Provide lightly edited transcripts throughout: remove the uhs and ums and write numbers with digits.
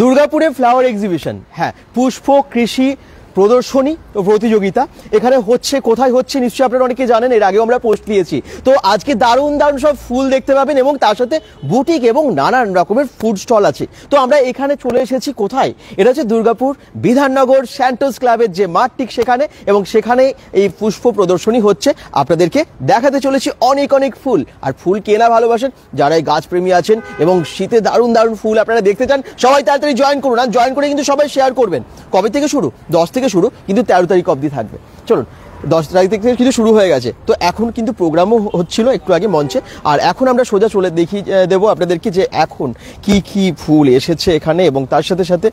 দুর্গাপুরে flower exhibition, হ্যাঁ, পুষ্প কৃষি প্রদর্শনী ও প্রতিযোগিতা এখানে হচ্ছে। কোথায় হচ্ছে নিশ্চয়ই আপনারা অনেকে জানেন, এর আগেও আমরা পোস্ট দিয়েছি। তো আজকে দারুণ দারুণ সব ফুল দেখতে পাবেন এবং তার সাথে বুটিক এবং নানান রকমের ফুড স্টল আছে। তো আমরা এখানে চলে এসেছি কোথায়, এটা হচ্ছে দুর্গাপুর বিধাননগর স্যান্টোস ক্লাবের যে মাঠ, ঠিক সেখানে, এবং সেখানে এই পুষ্প প্রদর্শনী হচ্ছে। আপনাদেরকে দেখাতে চলেছি অনেক অনেক ফুল। আর ফুল কেনা ভালোবাসেন যারা এই গাছপ্রেমী আছেন এবং শীতে দারুণ দারুণ ফুল আপনারা দেখতে চান, সবাই তাড়াতাড়ি জয়েন করুন। আর জয়েন করে কিন্তু সবাই শেয়ার করবেন। কবে থেকে শুরু? 10 থেকে শুরু, কিন্তু 13 তারিখ অবধি থাকবে। চলুন, 10 তারিখ থেকে কিন্তু শুরু হয়ে গেছে। তো এখন কিন্তু প্রোগ্রামও হচ্ছিল একটু আগে মঞ্চে। আর এখন আমরা সোজা চলে দেখিয়ে দেবো আপনাদেরকে যে এখন কি কি ফুল এসেছে এখানে এবং তার সাথে সাথে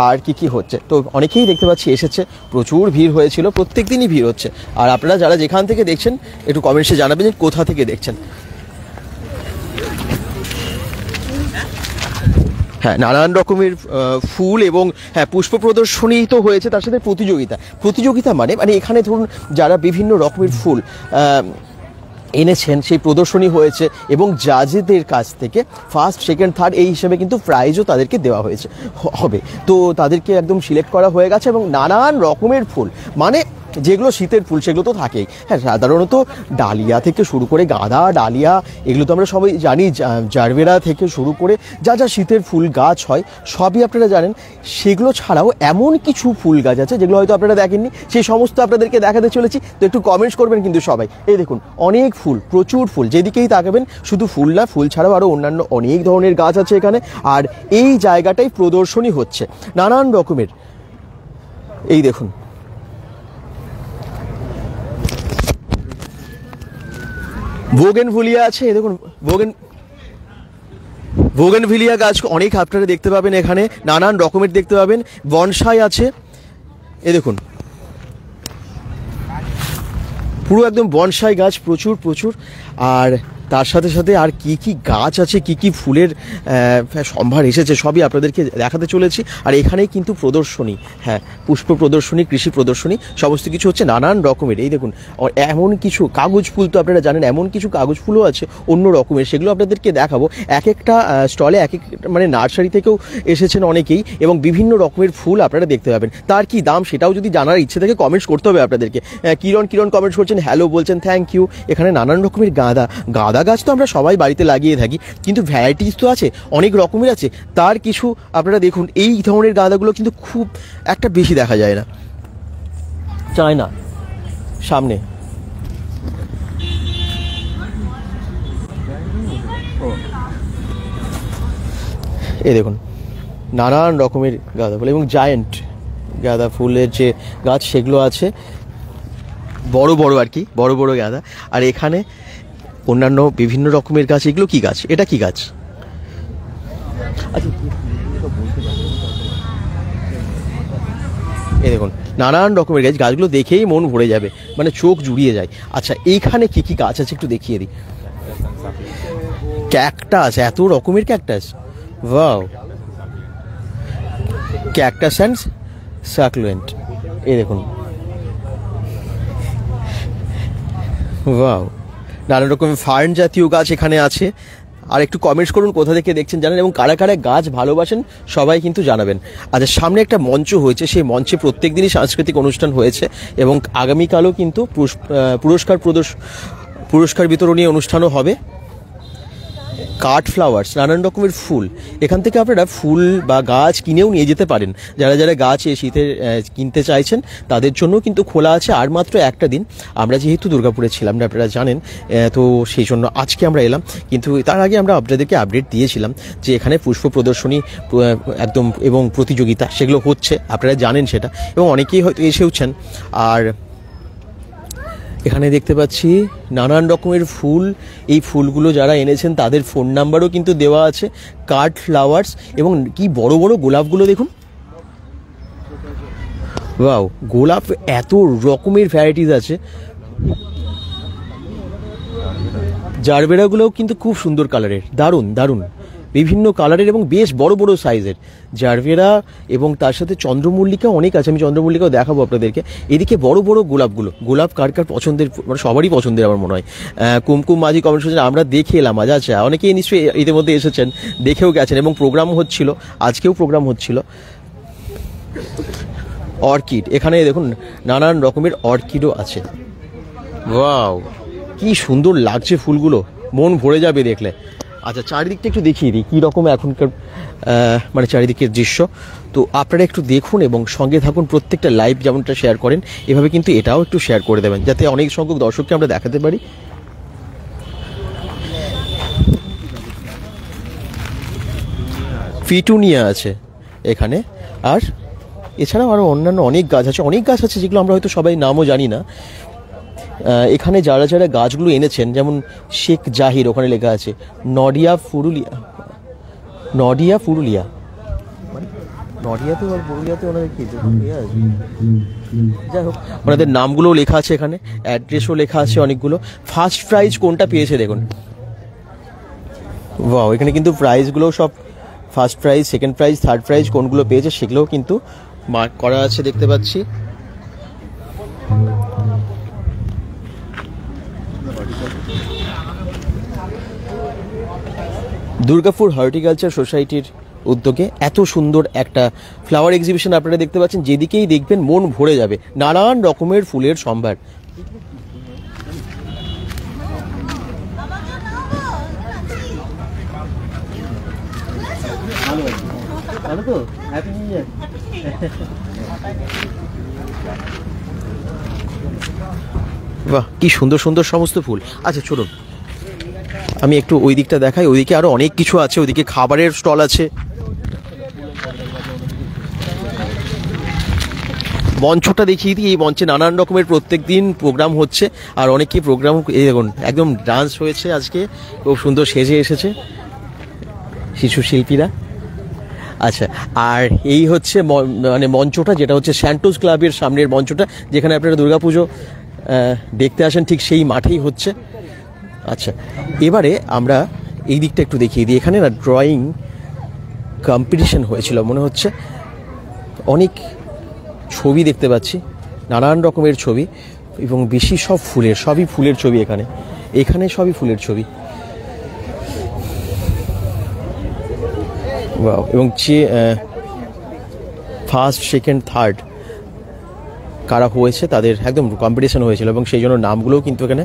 আর কি কি হচ্ছে। তো অনেকেই দেখতে পাচ্ছি এসেছে, প্রচুর ভিড় হয়েছিল, প্রত্যেক দিনই ভিড় হচ্ছে। আর আপনারা যারা যেখান থেকে দেখছেন একটু কমেন্টসে জানাবেন যে কোথা থেকে দেখছেন। হ্যাঁ, নানান রকমের ফুল এবং হ্যাঁ পুষ্প প্রদর্শনী তো হয়েছে, তার সাথে প্রতিযোগিতা মানে এখানে ধরুন যারা বিভিন্ন রকমের ফুল এনেছেন সেই প্রদর্শনী হয়েছে এবং জাজেদের কাছ থেকে ফার্স্ট, সেকেন্ড, থার্ড এই হিসেবে কিন্তু প্রাইজও তাদেরকে দেওয়া হয়েছে হবে। তো তাদেরকে একদম সিলেক্ট করা হয়ে গেছে এবং নানান রকমের ফুল, মানে যেগুলো শীতের ফুল সেগুলো তো থাকেই। হ্যাঁ, সাধারণত ডালিয়া থেকে শুরু করে গাঁদা, ডালিয়া, এগুলো তো আমরা সবাই জানি, জারবেরা থেকে শুরু করে যা যা শীতের ফুল গাছ হয় সবই আপনারা জানেন। সেগুলো ছাড়াও এমন কিছু ফুল গাছ আছে যেগুলো হয়তো আপনারা দেখেননি, সেই সমস্ত আপনাদেরকে দেখাতে চলেছি। তো একটু কমেন্টস করবেন কিন্তু সবাই। এই দেখুন অনেক ফুল, প্রচুর ফুল, যেদিকেই তাকাবেন শুধু ফুল না, ফুল ছাড়াও আরও অন্যান্য অনেক ধরনের গাছ আছে এখানে। আর এই জায়গাটাই প্রদর্শনী হচ্ছে নানান রকমের। এই দেখুন বোগেনভিলিয়া আছে, দেখুন বোগেনভিলিয়া গাছ অনেক আপনারা দেখতে পাবেন এখানে, নানান রকমের দেখতে পাবেন। বনসাই আছে, এ দেখুন পুরো একদম বনসাই গাছ, প্রচুর প্রচুর। আর তার সাথে সাথে আর কি কি গাছ আছে, কি কি ফুলের সম্ভার এসেছে সবই আপনাদেরকে দেখাতে চলেছি। আর এখানেই কিন্তু প্রদর্শনী, হ্যাঁ পুষ্প প্রদর্শনী, কৃষি প্রদর্শনী, সমস্ত কিছু হচ্ছে নানান রকমের। এই দেখুন এমন কিছু কাগজ ফুল তো আপনারা জানেন, এমন কিছু কাগজ ফুলও আছে অন্য রকমের, সেগুলো আপনাদেরকে দেখাবো। এক একটা স্টলে এক এক মানে নার্সারি থেকেও এসেছেন অনেকেই এবং বিভিন্ন রকমের ফুল আপনারা দেখতে পাবেন। তার কি দাম সেটাও যদি জানার ইচ্ছে থাকে কমেন্টস করতে হবে আপনাদেরকে। কিরণ কমেন্টস করছেন, হ্যালো বলছেন, থ্যাংক ইউ। এখানে নানান রকমের গাঁদা গাছ তো আমরা সবাই বাড়িতে লাগিয়ে থাকি, কিন্তু ভ্যারাইটিস তো আছে, অনেক রকমের আছে। তার কিছু আপনারা দেখুন, এই ধরনের গাঁদাগুলো কিন্তু খুব একটা বেশি দেখা যায় না, চায় না সামনে। এই দেখুন নানান রকমের গাঁদা ফুল এবং জায়েন্ট গাঁদা ফুলের যে গাছ সেগুলো আছে, বড় বড় আর কি, বড় বড় গাঁদা। আর এখানে অন্যান্য বিভিন্ন রকমের গাছ। এগুলো কি গাছ? এটা কি গাছ? এই দেখুন নানান রকমের গাছ, গাছগুলো দেখেই মন ভরে যাবে, মানে চোখ জুড়িয়ে যায়। আচ্ছা এইখানে কি কি গাছ আছে একটু দেখিয়ে দিই। ক্যাকটাস, এত রকমের cactus, wow, cactus and succulent. এই দেখুন ওয়াও, নানা রকমের ফার্ন জাতীয় গাছ এখানে আছে। আর একটু কমেন্টস করুন কোথা থেকে দেখছেন জানেন এবং কারা কারা গাছ ভালোবাসেন সবাই কিন্তু জানাবেন। আচ্ছা সামনে একটা মঞ্চ হয়েছে, সেই মঞ্চে প্রত্যেক দিনই সাংস্কৃতিক অনুষ্ঠান হয়েছে এবং আগামীকালও কিন্তু পুরস্কার বিতরণী অনুষ্ঠানও হবে। কাঠ ফ্লাওয়ার্স, নানান রকমের ফুল, এখান থেকে আপনারা ফুল বা গাছ কিনেও নিয়ে যেতে পারেন। যারা যারা গাছ এই শীতে কিনতে চাইছেন তাদের জন্য কিন্তু খোলা আছে। আর মাত্র একটা দিন, আমরা যেহেতু দুর্গাপুরে ছিলাম না আপনারা জানেন, তো সেই জন্য আজকে আমরা এলাম। কিন্তু তার আগে আমরা আপনাদেরকে আপডেট দিয়েছিলাম যে এখানে পুষ্প প্রদর্শনী একদম এবং প্রতিযোগিতা সেগুলো হচ্ছে, আপনারা জানেন সেটা, এবং অনেকেই হয়তো এসেওছেন। আর এখানে দেখতে পাচ্ছি নানান রকমের ফুল, এই ফুলগুলো যারা এনেছেন তাদের ফোন নাম্বারও কিন্তু দেওয়া আছে। কাঠ ফ্লাওয়ার্স এবং কি বড় বড় গোলাপগুলো দেখুন, ওয়াও, গোলাপ এত রকমের ভ্যারাইটিস আছে। জারবেরাগুলোও কিন্তু খুব সুন্দর কালারের, দারুণ দারুণ, বিভিন্ন কালারের এবং বেশ বড় বড় সাইজের জারভেরা, এবং তার সাথে চন্দ্রমল্লিকা অনেক আছে, আমি চন্দ্রমল্লিকাও দেখাবো আপনাদেরকে। এদিকে বড় বড় গোলাপগুলো, গোলাপ কার কার পছন্দের, মানে সবারই পছন্দের আমার মনে হয়। কুমকুম মাঝি কমেন্ট করছেন আমরা দেখে এলাম, আচ্ছা অনেকেই নিশ্চয়ই ইতিমধ্যে এসেছেন, দেখেও গেছেন, এবং প্রোগ্রাম হচ্ছিল, আজকেও প্রোগ্রাম হচ্ছিল। অর্কিড, এখানে দেখুন নানান রকমের অর্কিডও আছে। ওয়াও, কি সুন্দর লাগছে ফুলগুলো, মন ভরে যাবে দেখলে। আচ্ছা, চারিদিকটা একটু দেখিয়ে দিই কী রকম এখনকার মানে চারিদিকের দৃশ্য। তো আপনারা একটু দেখুন এবং সঙ্গে থাকুন, প্রত্যেকটা লাইভ যেমনটা শেয়ার করেন এভাবে কিন্তু এটাও একটু শেয়ার করে দেবেন, যাতে অনেক সংখ্যক দর্শককে আমরা দেখাতে পারি। পিটুনিয়া আছে এখানে, আর এছাড়াও আরও অন্যান্য অনেক গাছ আছে, যেগুলো আমরা হয়তো সবাই নামও জানি না। এখানে যারা যারা গাছগুলো এনেছেন, যেমন শেখ জাহির, ওখানে লেখা আছে নডিয়া পুরুলিয়া, নডিয়াতে আর পুরুলিয়াতে ওনাদের কি আছে, যাই হোক ওনাদের নামগুলোও লেখা আছে, এখানে অ্যাড্রেসও লেখা আছে অনেকগুলো। ফার্স্ট প্রাইজ কোনটা পেয়েছে দেখুন, ওয়াও, এখানে কিন্তু প্রাইজগুলো সব first prize, second prize, third prize কোনগুলো পেয়েছে সেগুলোও কিন্তু মার্ক করা আছে, দেখতে পাচ্ছি। দুর্গাপুর হর্টিকালচার সোসাইটির উদ্যোগে এত সুন্দর একটা ফ্লাওয়ার এক্সিবিশন আপনারা দেখতে পাচ্ছেন, যেদিকেই দেখবেন মন ভরে যাবে, নানান রকমের ফুলের সম্ভার। বাহ, কি সুন্দর সুন্দর সমস্ত ফুল। আচ্ছা চলুন আমি একটু ওই দিকটা দেখাই, ওইদিকে আরো অনেক কিছু আছে, ওইদিকে খাবারের স্টল আছে। মঞ্চটা দেখিয়ে দিই, এই মঞ্চে নানান রকমের প্রত্যেক দিন প্রোগ্রাম হচ্ছে, আর অনেকেই প্রোগ্রাম, এই দেখুন একদম ডান্স হয়েছে আজকে, খুব সুন্দর সেজে এসেছে শিশু শিল্পীরা। আচ্ছা, আর এই হচ্ছে মানে মঞ্চটা, যেটা হচ্ছে স্যান্টোস ক্লাবের সামনের মঞ্চটা, যেখানে আপনারা দুর্গাপুজো দেখতে আসেন, ঠিক সেই মাঠেই হচ্ছে। আচ্ছা, এবারে আমরা এই দিকটা একটু দেখিয়ে দিই। এখানে না ড্রয়িং কম্পিটিশন হয়েছিল মনে হচ্ছে, অনেক ছবি দেখতে পাচ্ছি, নানান রকমের ছবি, এবং বেশি সব ফুলের, সবই ফুলের ছবি। এখানে সবই ফুলের ছবি। এবং যে ফার্স্ট, সেকেন্ড, থার্ড কারা হয়েছে তাদের একদম কম্পিটিশন হয়েছিল, এবং সেই জন্য নামগুলোও কিন্তু এখানে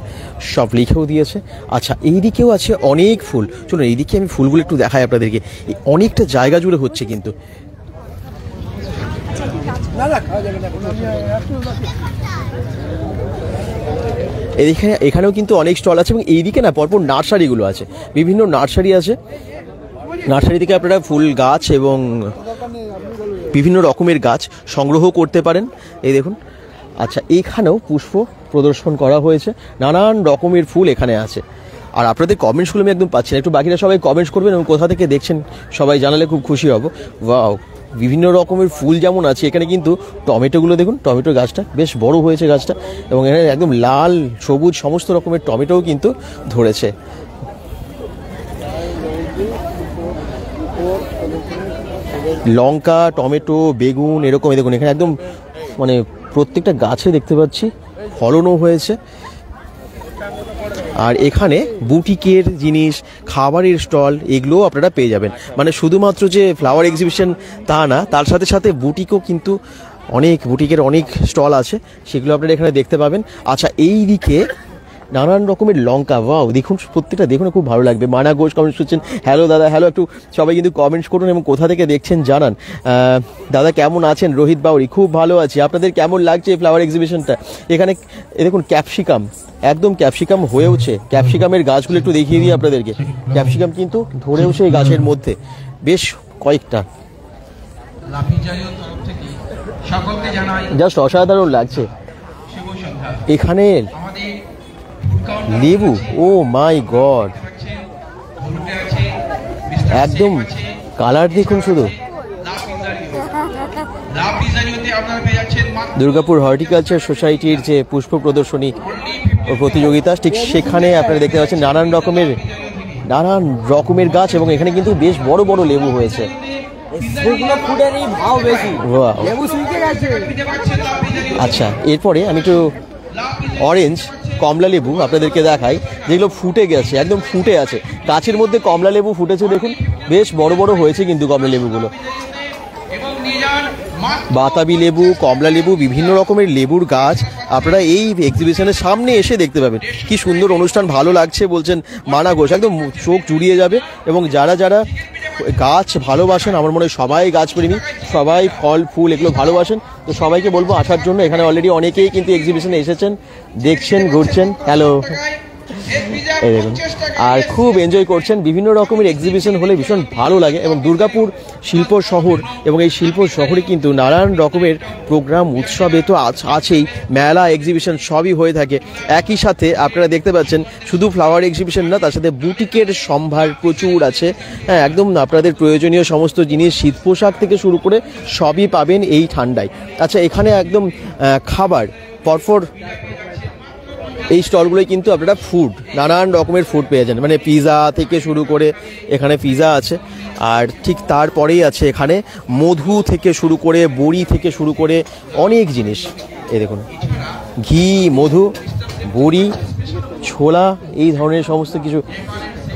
সব লিখেও দিয়েছে। আচ্ছা, এই দিকেও আছে অনেক ফুল, চলুন এইদিকে আমি ফুলগুলো একটু দেখাই আপনাদেরকে। অনেকটা জায়গা জুড়ে হচ্ছে কিন্তু। এখানেও কিন্তু অনেক স্টল আছে, এবং এইদিকে না পরপর নার্সারিগুলো আছে, বিভিন্ন নার্সারি আছে। নার্সারি থেকে আপনারা ফুল গাছ এবং বিভিন্ন রকমের গাছ সংগ্রহ করতে পারেন। এই দেখুন, আচ্ছা এইখানেও পুষ্প প্রদর্শন করা হয়েছে, নানান রকমের ফুল এখানে আছে। আর আপনাদের কমেন্টসগুলো আমি একদম পাচ্ছি না, একটু বাকিরা সবাই কমেন্টস করবেন এবং কোথা থেকে দেখছেন সবাই জানালে খুব খুশি হব। ওয়াও, বিভিন্ন রকমের ফুল যেমন আছে, এখানে কিন্তু টমেটোগুলো দেখুন, টমেটো গাছটা বেশ বড় হয়েছে গাছটা, এবং এখানে একদম লাল সবুজ সমস্ত রকমের টমেটোও কিন্তু ধরেছে। লঙ্কা, টমেটো, বেগুন, এরকম দেখুন এখানে একদম মানে প্রত্যেকটা গাছে দেখতে পাচ্ছি ফলনও হয়েছে। আর এখানে বুটিকের জিনিস, খাবারের স্টল, এগুলোও আপনারা পেয়ে যাবেন। মানে শুধুমাত্র যে ফ্লাওয়ার এক্সিবিশন তা না, তার সাথে সাথে বুটিকও কিন্তু বুটিকের অনেক স্টল আছে, সেগুলো আপনারা এখানে দেখতে পাবেন। আচ্ছা, এই দিকে নানান রকমের লঙ্কা, ওয়াও দেখুন, প্রত্যেকটা দেখুন খুব ভালো লাগবে। মানা ঘোষ কমেন্টস করছেন, হ্যালো দাদা, হ্যালো, একটু সবাই কিন্তু কমেন্টস করুন এবং কোথা থেকে দেখছেন জানান। দাদা কেমন আছেন? রোহিত বাউরি, খুব ভালো আছি। আপনাদের কেমন লাগছে এই ফ্লাওয়ার এক্সিবিশনটা? এখানে দেখুন ক্যাপসিকাম, একদম ক্যাপসিকাম হয়েওছে, ক্যাপসিকামের গাছগুলো একটু দেখিয়ে দিই আপনাদেরকে। ক্যাপসিকাম কিন্তু ধরেওছে এই গাছের মধ্যে বেশ কয়েকটা, জাস্ট অসাধারণ লাগছে। এখানে লেবু, ও মাই গড, একদম কালার দেখুন শুধু। দুর্গাপুর হর্টিকালচার সোসাইটির যে পুষ্প প্রদর্শনী ও প্রতিযোগিতা, ঠিক সেখানে আপনারা দেখতে পাচ্ছেন নানান রকমের নানান রকমের গাছ, এবং এখানে কিন্তু বেশ বড় বড় লেবু হয়েছে। আচ্ছা, এরপরে আমি একটু অরেঞ্জ কমলা লেবু আপনাদেরকে দেখাই, যেগুলো ফুটে গেছে, একদম ফুটে আছে। গাছের মধ্যে কমলা লেবু ফুটেছে, দেখুন বেশ বড় বড় হয়েছে কিন্তু কমলা লেবুগুলো। বাতাবি লেবু, কমলা লেবু, বিভিন্ন রকমের লেবুর গাছ আপনারা এই এক্সিবিশনের সামনে এসে দেখতে পাবেন। কি সুন্দর অনুষ্ঠান, ভালো লাগছে বলছেন মানা ঘোষ, একদম চোখ জুড়িয়ে যাবে। এবং যারা যারা গাছ ভালোবাসেন, আমার মনে হয় সবাই গাছপ্রেমী, সবাই ফল ফুল এগুলো ভালোবাসেন, তো সবাইকে বলবো আসার জন্য। এখানে অলরেডি অনেকেই কিন্তু এক্সিবিশনে এসেছেন, দেখছেন, ঘুরছেন। হ্যালো, এই দেখুন, আর খুব এনজয় করছেন। বিভিন্ন রকমের এক্সিবিশন হলে ভীষণ ভালো লাগে। এবং দুর্গাপুর শিল্প শহর, এবং এই শিল্প শহরে কিন্তু নানান রকমের প্রোগ্রাম উৎসবে তো আছেই, মেলা এক্সিবিশন সবই হয়ে থাকে। একই সাথে আপনারা দেখতে পাচ্ছেন শুধু ফ্লাওয়ার এক্সিবিশন না, তার সাথে বুটিকের সম্ভার প্রচুর আছে। হ্যাঁ, একদম আপনাদের প্রয়োজনীয় সমস্ত জিনিস, শীত পোশাক থেকে শুরু করে সবই পাবেন এই ঠান্ডায়। আচ্ছা, এখানে একদম খাবার পরপর এই স্টলগুলোয় কিন্তু আপনারা ফুড, নানান রকমের ফুড পেয়ে যান, মানে পিৎজা থেকে শুরু করে, এখানে পিৎজা আছে। আর ঠিক তারপরেই আছে এখানে মধু থেকে শুরু করে, বড়ি থেকে শুরু করে অনেক জিনিস। এই দেখুন, ঘি, মধু, বড়ি, ছোলা, এই ধরনের সমস্ত কিছু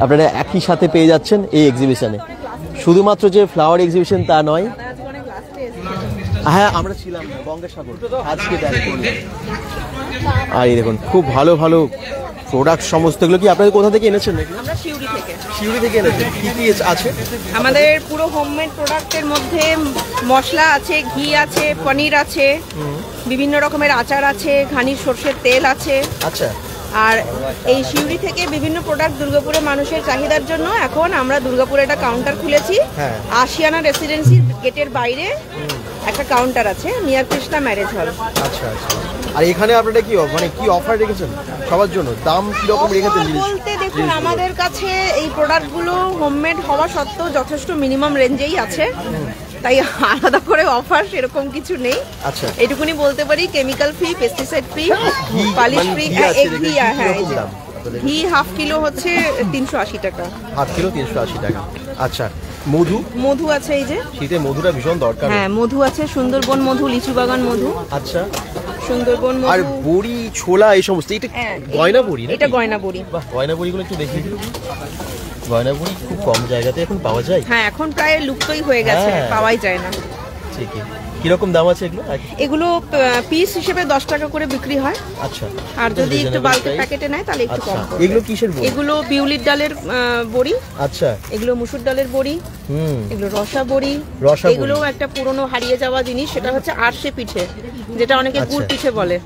আপনারা একই সাথে পেয়ে যাচ্ছেন এই এক্সিবিশনে। শুধুমাত্র যে ফ্লাওয়ার এক্সিবিশন তা নয়, হ্যাঁ আমরা ছিলাম গঙ্গাসাগর আজকে ব্যাক করলাম। আর এই দেখুন, খুব ভালো ভালো প্রোডাক্ট সমস্ত। এগুলো কি আপনাদের কোথা থেকে এনেছেন? আমরা শিউরি থেকে। শিউরি থেকে এনেছেন? কি কি আছে আমাদের? পুরো হোমমেড প্রোডাক্টের মধ্যে মশলা আছে, ঘি আছে, পনির আছে, বিভিন্ন রকমের আচার আছে, ঘানির সরষের তেল আছে। আচ্ছা। আর এই শিউরি থেকে বিভিন্ন প্রোডাক্ট দুর্গাপুরে মানুষের চাহিদার জন্য এখন আমরা দুর্গাপুরে একটা কাউন্টার খুলেছি। আশিয়ানা রেসিডেন্সির গেটের বাইরে একটা কাউন্টার আছে, নিয়ার কৃষ্ণা ম্যারেজ হল। আচ্ছা আচ্ছা। আর এখানে আপনারা কি মানে কি অফার রেখেছেন সবার জন্য? দাম কি রকম রেখেছেন? বলতে দেখুন, আমাদের কাছে এই প্রোডাক্টগুলো হোমমেড হওয়া সত্ত্বেও যথেষ্ট মিনিমাম রেঞ্জেই আছে, তাই আলাদা করে অফার সেরকম কিছু নেই। আচ্ছা, এটুকুনি বলতে পারি, chemical free, pesticide free, polish free. হ্যাঁ, ঘি হাফ কিলো হচ্ছে 380 টাকা। হাফ কিলো 380 টাকা। আচ্ছা, মধু? মধু আছে, এই যে শীতে মধুটা ভীষণ দরকার। হ্যাঁ, মধু আছে, সুন্দরবন মধু, লিচু বাগান মধু। আচ্ছা, সুন্দরবন মধু। আর বড়ি, ছোলা, এই সমস্ত। এটা গয়না বড়ি? এটা গয়না বড়ি। বাহ, গয়না বড়িগুলো একটু দেখি। গয়না বড়ি খুব কম জায়গাতে এখন পাওয়া যায়। হ্যাঁ, এখন প্রায় লুপ্তই হয়ে গেছে, পাওয়াই যায় না। ঠিকই। কিরকম দাম আছে এগুলো? এগুলো পিস হিসেবে 10 টাকা করে বিক্রি হয়। আচ্ছা। আর যদি একটু বাল্ক প্যাকেটে নেয় তাহলে একটু কম পড়বে। এগুলো কিসের বড়ি? এগুলো বিউলির ডালের বড়ি। আচ্ছা। এগুলো মুসুর ডালের বড়ি। এগুলো রসা বড়ি। এগুলো একটা পুরনো হারিয়ে যাওয়া জিনিস, সেটা হচ্ছে আরশে পিঠে, যেটা অনেকে গুড় পিঠে বলে।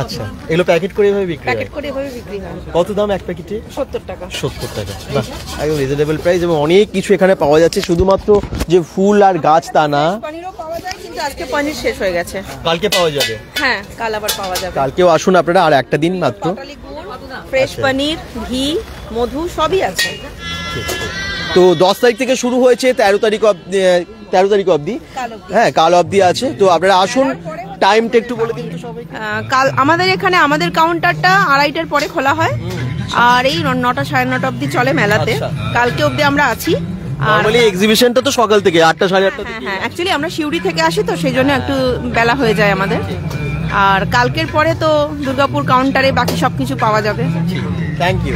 আচ্ছা, এগুলো প্যাকেট করে এভাবে বিক্রি হয়? প্যাকেট করে এভাবে বিক্রি হয়। কত দাম এক প্যাকেটে? 70 টাকা। 70 টাকা। বাহ, একদম রিজনেবল প্রাইস। এবং অনেক কিছু এখানে পাওয়া যাচ্ছে, শুধুমাত্র যে ফুল আর গাছ তা না। পনিরও পাওয়া যায়, কিন্তু আজকে পনির শেষ হয়ে গেছে। কালকে পাওয়া যাবে? হ্যাঁ, কাল আবার পাওয়া যাবে। কালকেও আসুন আপনারা, আর একটা দিন মাত্র। ফ্রেশ পনির, ঘি, মধু সবই আছে। তো 10 তারিখ থেকে শুরু হয়েছে, 13 তারিখ অবধি। হ্যাঁ, কাল অবধি আছে। তো আপনারা আসুন। টাইমটা একটু বলে দিন তো সবাই। কাল আমাদের এখানে আমাদের কাউন্টারটা 2:30টার পরে খোলা হয়, আর এই 9টা 9:30 অবধি চলে মেলাতে। কালকে অবধি আমরা আছি। নরমালি এক্সিবিশনটা তো সকাল থেকে 8টা 8:30 থেকে। হ্যাঁ, অ্যাকচুয়ালি আমরা শিউরি থেকে আসি, তো সেই জন্য একটু বেলা হয়ে যায় আমাদের। আর কালকের পরে তো দুর্গাপুর কাউন্টারে বাকি সবকিছু পাওয়া যাবে। Thank you.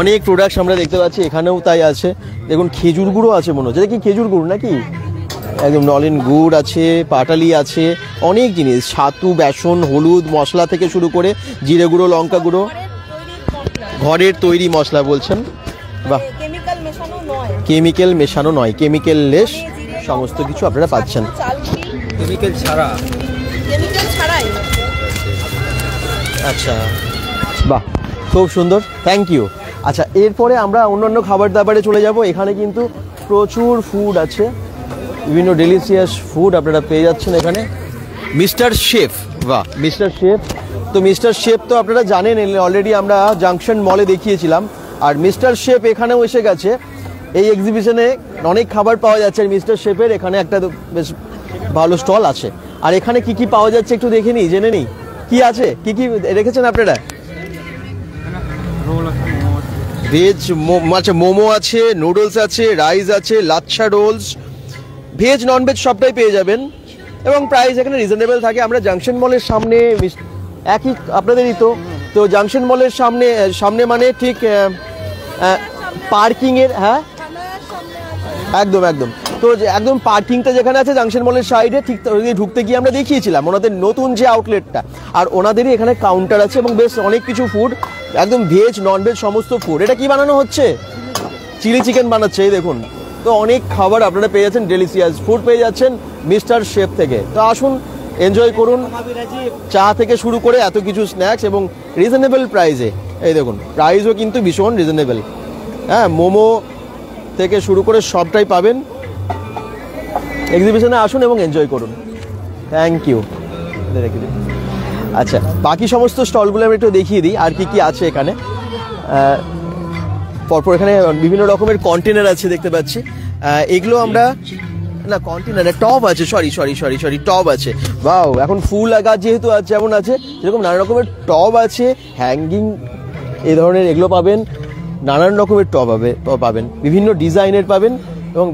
অনেক প্রোডাক্টস আমরা দেখতে পাচ্ছি, এখানেও তাই আছে। দেখুন, খেজুর গুঁড়ো আছে মনে হচ্ছে। কি খেজুর গুড় নাকি? একদম নলেন গুড় আছে, পাটালি আছে, অনেক জিনিস, ছাতু, বেসন, হলুদ, মশলা থেকে শুরু করে জিরে গুঁড়ো, লঙ্কা গুঁড়ো, ঘরের তৈরি মশলা বলছেন। বাহ, কেমিক্যাল মেশানো নয়, কেমিক্যাল লেস সমস্ত কিছু আপনারা পাচ্ছেন। কেমিক্যাল ছাড়াই। আচ্ছা, বাহ, খুব সুন্দর, থ্যাংক ইউ। আচ্ছা, এরপরে আমরা অন্যান্য খাবার দাবারে চলে যাব। এখানে কিন্তু প্রচুর ফুড আছে, বিভিন্ন ডেলিশিয়াস ফুড আপনারা পেয়ে যাচ্ছেন এখানে। মিস্টার শেফ, বাহ, মিস্টার শেফ। তো মিস্টার শেফ তো আপনারা জানেন, অলরেডি আমরা জাংশন মলে দেখিয়েছিলাম। আর মিস্টার শেফ এখানেও এসে গেছে। এই এক্সিবিশনে অনেক খাবার পাওয়া যাচ্ছে, আর মিস্টার শেফের এখানে একটা বেশ ভালো স্টল আছে। আর এখানে কি কি পাওয়া যাচ্ছে একটু দেখে নিই, জেনে নিই কি আছে, কি কি রেখেছেন আপনারা। ভেজ আচ্ছা মোমো আছে, নুডলস আছে, রাইস আছে, lachha rolls, veg non veg সবটাই পেয়ে যাবেন এবং প্রাইস এখানে রিজনেবল থাকে। আমরা জাংশন মলের সামনে একই আপনাদেরই তো জাংশন মলের সামনে মানে ঠিক পার্কিংয়ের, হ্যাঁ একদম তো একদম পার্কিংটা যেখানে আছে জাংশন মলের সাইডে ঠিক ঢুকতে গিয়ে আমরা দেখিয়েছিলাম ওনাদের নতুন যে আউটলেটটা, আর ওনাদেরই এখানে কাউন্টার আছে এবং বেশ অনেক কিছু ফুড, একদম ভেজ নন ভেজ সমস্ত ফুড। এটা কি বানানো হচ্ছে? চিলি চিকেন বানাচ্ছে, এই দেখুন। তো অনেক খাবার আপনারা পেয়ে যাচ্ছেন, ডেলিশিয়াস ফুড পেয়ে যাচ্ছেন মিস্টার শেফ থেকে। তো আসুন এনজয় করুন, চা থেকে শুরু করে এত কিছু স্ন্যাক্স এবং রিজনেবল প্রাইসে। এই দেখুন প্রাইসও কিন্তু ভীষণ রিজনেবল, হ্যাঁ মোমো থেকে শুরু করে সবটাই পাবেন। এক্সিবিশনে আসুন এবং এনজয় করুন। Thank you. আচ্ছা বাকি সমস্ত স্টলগুলো আমি একটু দেখিয়ে দিই আর কি আছে এখানে। পরপর এখানে বিভিন্ন রকমের কন্টেনার আছে দেখতে পাচ্ছি, এগুলো আমরা না কন্টেনারে টব আছে, সরি টব আছে। বাও, এখন ফুল গাছ যেহেতু যেমন আছে সেরকম নানা রকমের টব আছে, হ্যাঙ্গিং এই ধরনের এগুলো পাবেন, নানান রকমের টব পাবেন, বিভিন্ন ডিজাইনের পাবেন এবং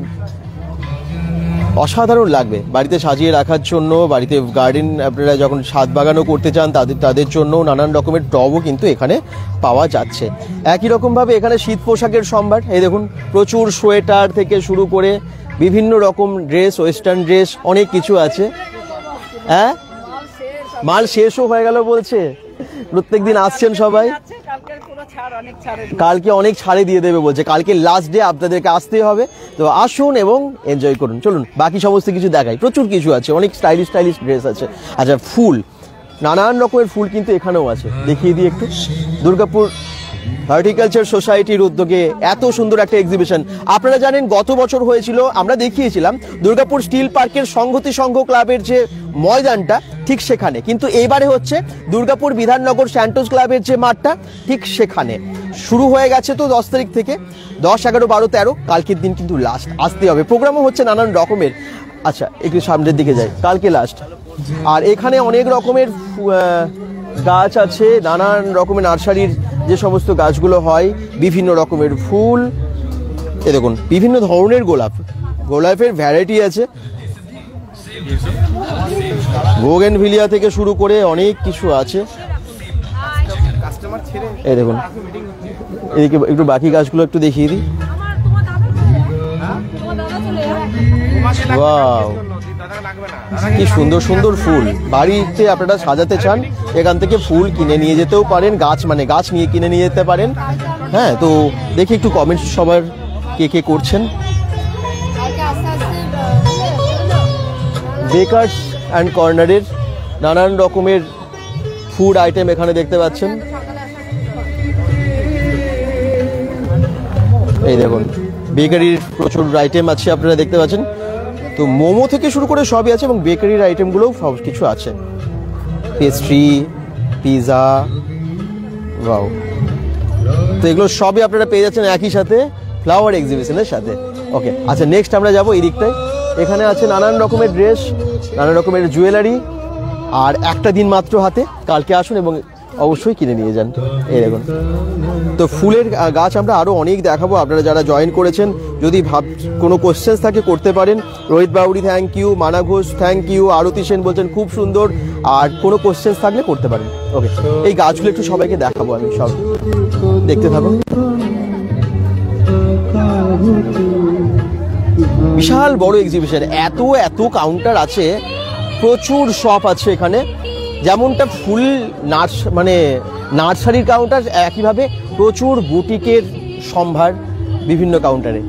অসাধারণ লাগবে বাড়িতে সাজিয়ে রাখার জন্য। বাড়িতে গার্ডেন আপনারা যখন ছাদ বাগানও করতে চান তাদের জন্য নানান রকমের টবও কিন্তু এখানে পাওয়া যাচ্ছে। একই রকমভাবে এখানে শীত পোশাকের সম্ভার, এই দেখুন প্রচুর সোয়েটার থেকে শুরু করে বিভিন্ন রকম ড্রেস, ওয়েস্টার্ন ড্রেস অনেক কিছু আছে। হ্যাঁ মাল শেষও হয়ে গেল বলছে, প্রত্যেকদিন আসছেন সবাই, কালকে অনেক ছাড়ে দিয়ে দেবে বলছে, কালকে লাস্ট ডে আপনাদেরকে আসতে হবে। তো আসুন এবং এনজয় করুন। চলুন বাকি সমস্ত কিছু দেখাই, প্রচুর কিছু আছে, অনেক স্টাইলিশ ড্রেস আছে। আচ্ছা ফুল, নানান রকমের ফুল কিন্তু এখানেও আছে, দেখিয়ে দিই একটু। দুর্গাপুর হর্টিকালচার সোসাইটির উদ্যোগে এত সুন্দর একটা এক্সিবিশন। আপনারা জানেন গত বছর হয়েছিল, আমরা দেখিয়েছিলাম দুর্গাপুর স্টিল পার্কের সংহতি সংঘ ক্লাবের যে ময়দানটা ঠিক সেখানে, কিন্তু এবারে হচ্ছে দুর্গাপুর বিধাননগর স্যান্টোস ক্লাবের যে মাঠটা ঠিক সেখানে। শুরু হয়ে গেছে তো 10 তারিখ থেকে, 10, 11, 12, 13 কালকের দিন কিন্তু লাস্ট, আসতে হবে। প্রোগ্রামও হচ্ছে নানান রকমের। আচ্ছা একটু সামনের দিকে যাই, কালকে লাস্ট। আর এখানে অনেক রকমের গাছ আছে, নানান রকমের নার্সারির যে সমস্ত গাছগুলো হয়, বিভিন্ন রকমের ফুল, এ দেখুন বিভিন্ন ধরনের গোলাপের ভ্যারাইটি আছে, বোগেনভিলিয়া থেকে শুরু করে অনেক কিছু আছে। এই দেখুন এদিকে একটু বাকি গাছগুলো একটু দেখিয়ে দিই। ওয়াও, কি সুন্দর সুন্দর ফুল। বাড়িতে আপনারা সাজাতে চান, এখান থেকে ফুল কিনে নিয়ে যেতেও পারেন, গাছ নিয়ে কিনে নিয়ে যেতে পারেন। হ্যাঁ, তো দেখি একটু কমেন্টস সবার কে করছেন। বেকার্স অ্যান্ড কর্নারের নানান রকমের ফুড আইটেম এখানে দেখতে পাচ্ছেন। এই দেখুন বেকারির প্রচুর আইটেম আছে আপনারা দেখতে পাচ্ছেন। তো মোমো থেকে শুরু করে সবই আছে এবং বেকারির আইটেমগুলোও সব কিছু আছে, পেস্ট্রি, পিৎজা, ওয়াও। তো এগুলো সবই আপনারা পেয়ে যাচ্ছেন একই সাথে ফ্লাওয়ার এক্সিবিশনের সাথে। ওকে, আচ্ছা নেক্সট আমরা যাবো এই দিকটায়। এখানে আছে নানান রকমের ড্রেস, নানান রকমের জুয়েলারি, আর একটা দিন মাত্র হাতে, কালকে আসুন এবং অবশ্যই কিনে নিয়ে যান। এই দেখুন, তো ফুলের গাছ আমরা আরও অনেক দেখাবো। আপনারা যারা জয়েন করেছেন যদি কোনো কোশ্চেন্স থাকে করতে পারেন। রোহিত বাউরি থ্যাংক ইউ, মানা ঘোষ থ্যাংক ইউ, আরতি সেন বলছেন খুব সুন্দর, আর কোনো কোশ্চেন্স থাকলে করতে পারেন। ওকে, এই গাছগুলো একটু সবাইকে দেখাবো আমি, সব দেখতে থাকুন। বিশাল বড় এক্সিবিশন, এত কাউন্টার আছে, প্রচুর শপ আছে এখানে। যেমনটা ফুল নার্সারির কাউন্টার, একইভাবে প্রচুর বুটিকের সম্ভার বিভিন্ন কাউন্টারে।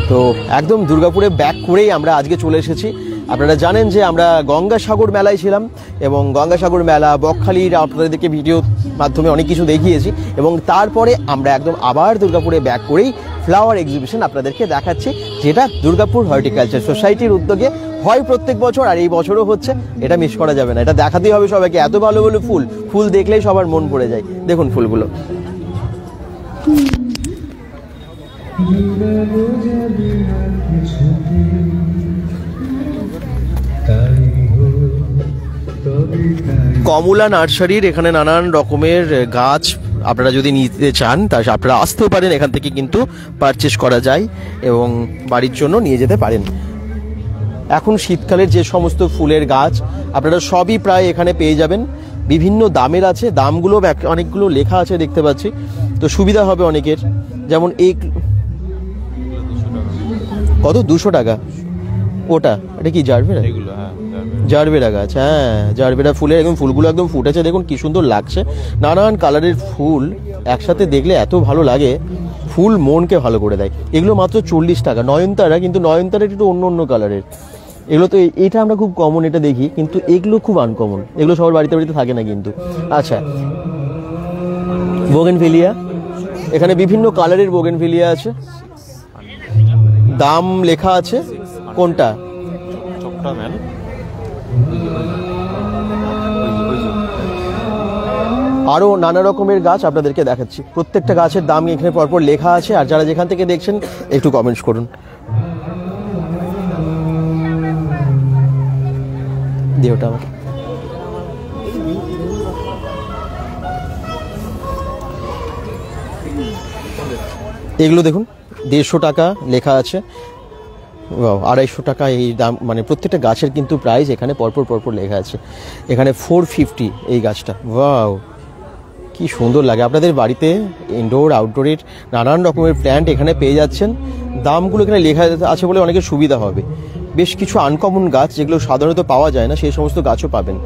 তো একদম দুর্গাপুরে ব্যাক করেই আমরা আজকে চলে এসেছি। আপনারা জানেন যে আমরা গঙ্গাসাগর মেলায় ছিলাম এবং গঙ্গাসাগর মেলা, বকখালির আপনাদেরকে ভিডিও মাধ্যমে অনেক কিছু দেখিয়েছি, এবং তারপরে আমরা একদম আবার দুর্গাপুরে ব্যাক করেই ফ্লাওয়ার এক্সিবিশন আপনাদেরকে দেখাচ্ছি, যেটা দুর্গাপুর হর্টিকালচার সোসাইটির উদ্যোগে হয় প্রত্যেক বছর, আর এই বছরও হচ্ছে। এটা মিস করা যাবে না, এটা দেখাতেই হবে সবাইকে। এত ভালো ভালো ফুল দেখলেই সবার মন পড়ে যায়। দেখুন ফুলগুলো। কমলা নার্সারির এখানে নানান রকমের গাছ আপনারা যদি নিতে চান তা আপনারা আসতেও পারেন, এখান থেকে কিন্তু পারচেস করা যায় এবং বাড়ির জন্য নিয়ে যেতে পারেন। এখন শীতকালের যে সমস্ত ফুলের গাছ আপনারা সবই প্রায় এখানে পেয়ে যাবেন, বিভিন্ন দামের আছে, দামগুলো অনেকগুলো লেখা আছে দেখতে পাচ্ছি, তো সুবিধা হবে অনেকের। যেমন এই কত 200 টাকা, ওটা এটা কি জারবেরা? জারবেরা গাছ, হ্যাঁ জারবেরা ফুলের একদম ফুলগুলো একদম ফুটেছে, দেখুন কি সুন্দর লাগছে। নানান কালারের ফুল একসাথে দেখলে এত ভালো লাগে, ফুল মনকে ভালো করে দেয়। এগুলো মাত্র 40 টাকা। নয়নতারা, কিন্তু নয়নতারা একটু অন্য অন্য কালারের, এগুলো তো এটা আমরা খুব কমন এটা দেখি, কিন্তু এগুলো খুব আনকমন, এগুলো সবার বাড়িতে বাড়িতে থাকে না কিন্তু। আচ্ছা, বোগেনভিলিয়া, এখানে বিভিন্ন কালারের বোগেনভিলিয়া আছে, দাম লেখা আছে। কোনটা? আরো নানা রকমের গাছ আপনাদেরকে দেখাচ্ছি, প্রত্যেকটা গাছের দাম এখানে পরপর লেখা আছে। আর যারা যেখান থেকে দেখছেন একটু কমেন্টস করুন। ওটা আমাকে এগুলো দেখুন 150 টাকা লেখা আছে, 250 টাকা এই দাম, মানে প্রত্যেকটা গাছের কিন্তু প্রাইস এখানে পরপর পরপর লেখা আছে। এখানে 450 এই গাছটা, ওয়াও কি সুন্দর লাগে। আপনাদের বাড়িতে ইনডোর আউটডোরের নানান রকমের প্ল্যান্ট এখানে পেয়ে যাচ্ছেন, দামগুলো এখানে লেখা আছে বলে অনেকের সুবিধা হবে। বেশ কিছু আনকমন গাছ যেগুলো সাধারণত পাওয়া যায় না, সেই সমস্ত গাছও পাবেন।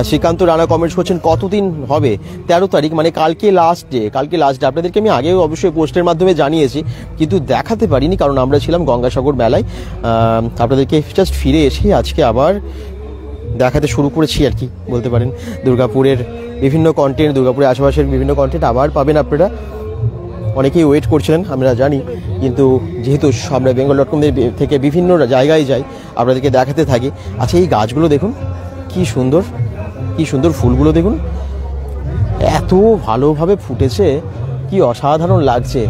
শ্রীকান্ত রানা কমেন্টস করছেন কতদিন হবে? 13 তারিখ, মানে কালকে লাস্ট ডে। কালকে লাস্ট ডে আপনাদেরকে আমি আগেও অবশ্যই পোস্টের মাধ্যমে জানিয়েছি, কিন্তু দেখাতে পারিনি কারণ আমরা ছিলাম গঙ্গাসাগর মেলায়। আপনাদেরকে জাস্ট ফিরে এসে আজকে আবার দেখাতে শুরু করেছি আর কি বলতে পারেন। দুর্গাপুরের বিভিন্ন কন্টেন্ট, দুর্গাপুরের আশেপাশের বিভিন্ন কন্টেন্ট আবার পাবেন আপনারা। অনেকেই ওয়েট করছিলেন আমরা জানি, কিন্তু যেহেতু আমরা bengal.com থেকে বিভিন্ন জায়গায় যাই, আপনাদেরকে দেখাতে থাকি। আচ্ছা, এই গাছগুলো দেখুন কি সুন্দর, কি সুন্দর ফুলগুলো দেখুন, এত ভালোভাবে ফুটেছে, কি অসাধারণ লাগছে।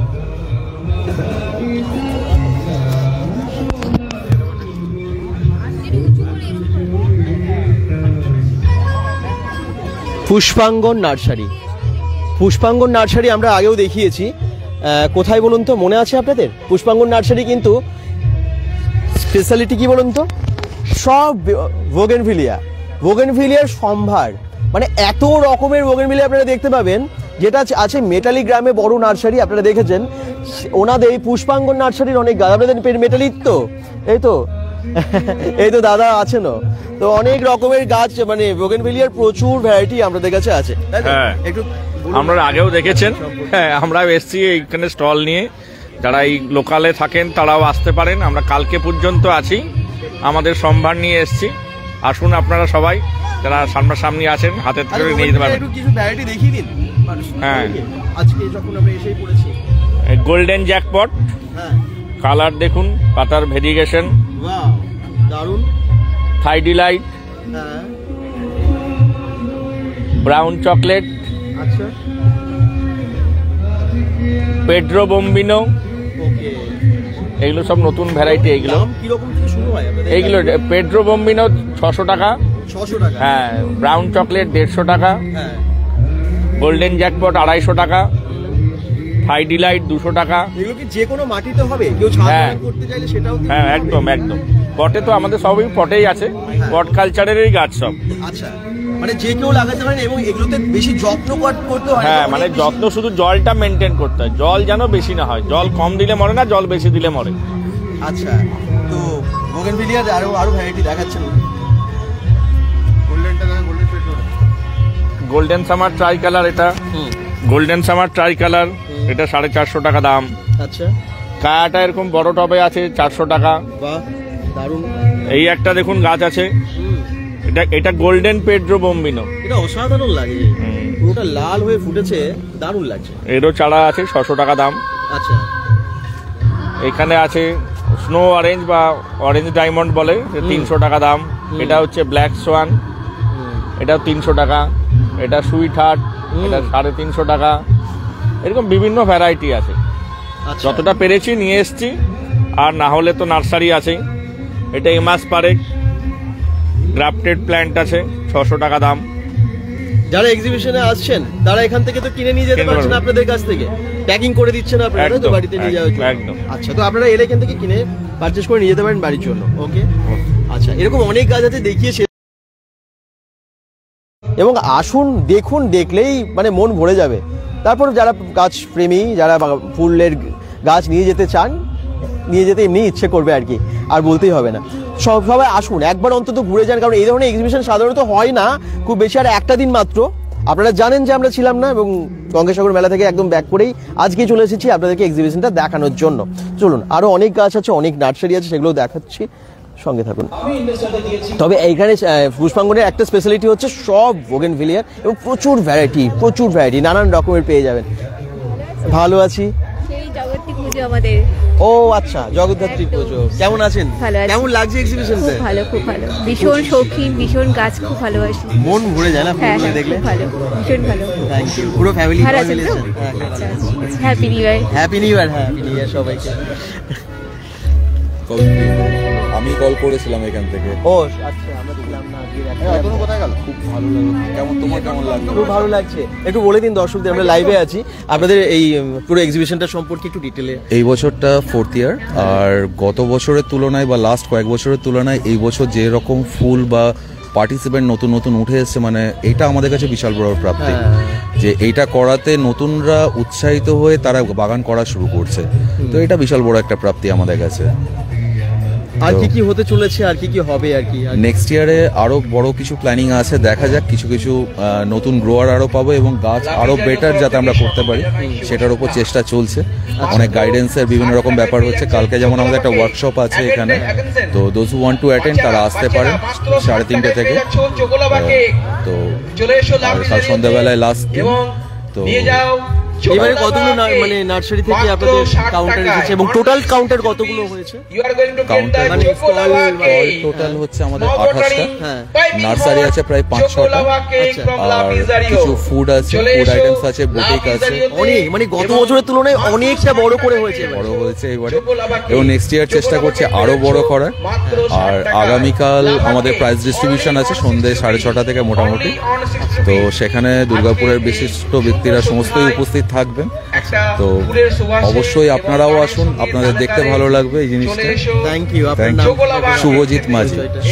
পুষ্পাঙ্গন নার্সারি, পুষ্পাঙ্গন নার্সারি আমরা আগেও দেখিয়েছি। কোথায় বলুন তো, মনে আছে আপনাদের? পুষ্পাঙ্গন নার্সারি কিন্তু স্পেশালিটি কি বলুন তো, সব বোগেনভিলিয়ার সম্ভার, মানে এত রকমের বোগেনভিলিয়া আপনারা দেখতে পাবেন। যেটা আছে মেটালি গ্রামে বড় নার্সারি, আপনারা দেখেছেন ওনাদের এই পুষ্পাঙ্গন নার্সারির অনেক গাছ। আপনাদের মেটালির তো এই তো এই তো দাদা আছেন, তো অনেক রকমের গাছ, মানে বোগেনভিলিয়ার প্রচুর ভ্যারাইটি আমাদের কাছে আছে। একটু আমরা আগেও দেখেছেন, হ্যাঁ আমরাও এসছি এইখানে স্টল নিয়ে। যারা এই লোকালে থাকেন তারাও আসতে পারেন, আমরা কালকে পর্যন্ত আছি, আমাদের সম্ভার নিয়ে এসছি। আসুন আপনারা সবাই যারা সামনাসামনি আছেন, হাতে ধরে নিয়ে যেতে পারবেন। কিছু ভ্যারাইটি দেখিয়ে দিন। হ্যাঁ, আজকে যখন আমরা এসেই পড়েছি, গোল্ডেন জ্যাকপট, হ্যাঁ কালার দেখুন, পাতার ভেরিগেশন, ওয়াও দারুন। থাই ডিলাইট, হ্যাঁ ব্রাউন চকলেট, আচ্ছা পেড্রো বোম্বিনো, ওকে, এগুলো সব নতুন ভ্যারাইটি। এইগুলো কিরকম থেকে শুরু হয় আপনাদের? এইগুলো পেড্রো বোম্বিনো 600 টাকা, 600 টাকা, হ্যাঁ ব্রাউন চকলেট 150 টাকা, হ্যাঁ গোল্ডেন জ্যাকপট 250 টাকা, থাই ডিলাইট 200 টাকা। এগুলো কি যে কোনো মাটিতে হবে? কেউ ছাদ করতে চাইলে সেটাও কি? হ্যাঁ একদম একদম, পটে তো আমাদের সবই পটেই আছে, পট কালচারেরই গাছ সব। আচ্ছা, মানে যে কেউ লাগাতে পারেন এবং এগুলোতে বেশি যত্ন করতে হয়? হ্যাঁ, মানে যত্ন শুধু জলটা মেনটেন করতে হয়, জল যেন বেশি না হয়, জল কম দিলে মরে না, জল বেশি দিলে মরে। আচ্ছা, তো বোগেনভিলিয়ার আরো ভ্যারাইটি দেখাচ্ছেন। গোল্ডেন সামার ট্রাই কালার, এটা গোল্ডেন সামার ট্রাই কালার, এটা 450 টাকা দাম। আচ্ছা, কায়াটা এরকম বড় টবে আছে 400 টাকা। বাহ দারুন। এই একটা দেখুন গাছ আছে, এটা গোল্ডেন পেড্রো বোম্বিনো, এটা অসাধারণ লাগে, পুরোটা লাল হয়ে ফুটেছে, দারুণ লাগছে। এরও চারা আছে 600 টাকা দাম। আচ্ছা, এখানে আছে স্নো অরেঞ্জ বা অরেঞ্জ ডায়মন্ড বলে, 300 টাকা দাম। এটা হচ্ছে ব্ল্যাক সোয়ান, এটাও 300 টাকা। এটা সুইট হার্ট, এটা 350 টাকা। এরকম বিভিন্ন ভ্যারাইটি আছে, যতটা পেরেছি নিয়ে এসছি, আর না হলে তো নার্সারি আছেই। এটা এমাস পারেক গ্রাফটেড প্ল্যান্ট আছে 600 টাকা দাম। যারা এক্সিবিশনে আসছেন তারা এখান থেকে তো কিনে নিয়ে যেতে কিনতে পারছেন পারবেন। আপনাদের কাছ থেকে, প্যাকিং করে দিচ্ছেন আপনারা তো একদম, বাড়িতে নিয়ে যাওয়ার জন্য। একদম। আচ্ছা, তো আপনারা এলে এখান থেকে কিনে পারচেজ করে নিয়ে যেতে পারেন বাড়ির জন্য। ওকে, আচ্ছা, এরকম অনেক গাছ আছে দেখিয়েছে, এবং আসুন দেখুন, দেখলেই মানে মন ভরে যাবে। তারপর যারা গাছ প্রেমী, যারা ফুলের গাছ নিয়ে যেতে চান, নিয়ে যেতে এমনি ইচ্ছে করবে আর কি, আর বলতেই হবে না। সবাই আসুন, একবার অন্তত ঘুরে যান, কারণ এই ধরনের এক্সিবিশন সাধারণত হয় না খুব বেশি, আর একটা দিন মাত্র। আপনারা জানেন যে আমরা ছিলাম না, এবং গঙ্গাসাগর মেলা থেকে একদম ব্যাক করেই আজকে চলে এসেছি আপনাদেরকে এক্সিবিশনটা দেখানোর জন্য। চলুন, আরও অনেক গাছ আছে, অনেক নার্সারি আছে, সেগুলো দেখাচ্ছি, সঙ্গে থাকুন। তবে এইখানে পুষ্পাঙ্গনের একটা স্পেশালিটি হচ্ছে সব বোগেনভিলিয়ার, এবং প্রচুর ভ্যারাইটি নানান রকমের পেয়ে যাবেন। ভালো আছি। সেই জগত্রী পুজো আমাদের। ও আচ্ছা, জগদ্ধাত্রী পুজো। কেমন আছেন? ভালো আছি। কেমন লাগছে এক্সিবিশনটা? খুব ভালো, খুব ভালো, ভীষণ শৌখিন, ভীষণ গাছ খুব ভালোবাসি। মন ভরে যায় না হ্যাঁ, ফুলগুলো দেখলে? খুব ভালো, ভীষণ ভালো। Thank you. পুরো ফ্যামিলি ভালো আছেন তো? আচ্ছা, happy new year. Happy new year সবাইকে। আমি কল করেছিলাম এখান থেকে। ও আচ্ছা, আমরা দেখলাম না আজকে এখন কোথায় গেল? খুব ভালো লাগলো। তোমার কেমন লাগলো? খুব ভালো লাগছে। একটু বলে দিন দর্শকদের, আমরা লাইভে আছি, আপনাদের এই পুরো এক্সিবিশনটা সম্পর্কে একটু ডিটেলে। এই বছরটা 4th ইয়ার, আর গত বছরের তুলনায় বা লাস্ট কয়েক বছরের তুলনায় এই বছর যে রকম ফুল বা পার্টিসিপেন্ট নতুন নতুন উঠে এসছে, মানে এটা আমাদের কাছে বিশাল বড় প্রাপ্তি, যে এইটা করাতে নতুনরা উৎসাহিত হয়ে তারা বাগান করা শুরু করছে। তো এটা বিশাল বড় একটা প্রাপ্তি আমাদের কাছে। আর কি হতে চলেছে, আর কি হবে আর কি? নেক্সট ইয়ারে আরো বড় কিছু প্ল্যানিং আছে, দেখা যাক। কিছু নতুন গ্রোয়ার আরো পাবো, এবং গাছ আরো বেটার যাতে আমরা করতে পারি সেটার উপর চেষ্টা চলছে। অনেক গাইডেন্সের বিভিন্ন রকম ব্যাপার হচ্ছে। কালকে যেমন আমাদের একটা ওয়ার্কশপ আছে এখানে, তো those who want to attend তারা আসতে পারেন 3:30 থেকে। তো কাল সন্ধ্যাবেলায় লাস্ট, তো এবারে কতগুলো মানে নার্সারি থেকে আপনাদের কাউন্টার এসেছে, এবং টোটাল কাউন্টার কতগুলো হয়েছে? কাউন্টার মানে টোটাল হচ্ছে আমাদের 28টা। হ্যাঁ, নার্সারি আছে প্রায় 5-6টা, আর কিছু ফুড আছে, ফুড আইটেমস আছে, বুটিক আছে। অনেক, মানে গত বছরের তুলনায় অনেকটা বড় করে হয়েছে, বড় হয়েছে এবারে, এবং নেক্সট ইয়ার চেষ্টা করছে আরো বড় করার। আর আগামীকাল আমাদের প্রাইজ ডিস্ট্রিবিউশন আছে সন্ধ্যে 6:30 থেকে মোটামুটি। তো সেখানে দুর্গাপুরের বিশিষ্ট ব্যক্তিরা সমস্তই উপস্থিত থাকবেন। তো অবশ্যই আপনারাও আসুন, আপনাদের দেখতে ভালো লাগবে এই জিনিসটা। Thank you. Thank you.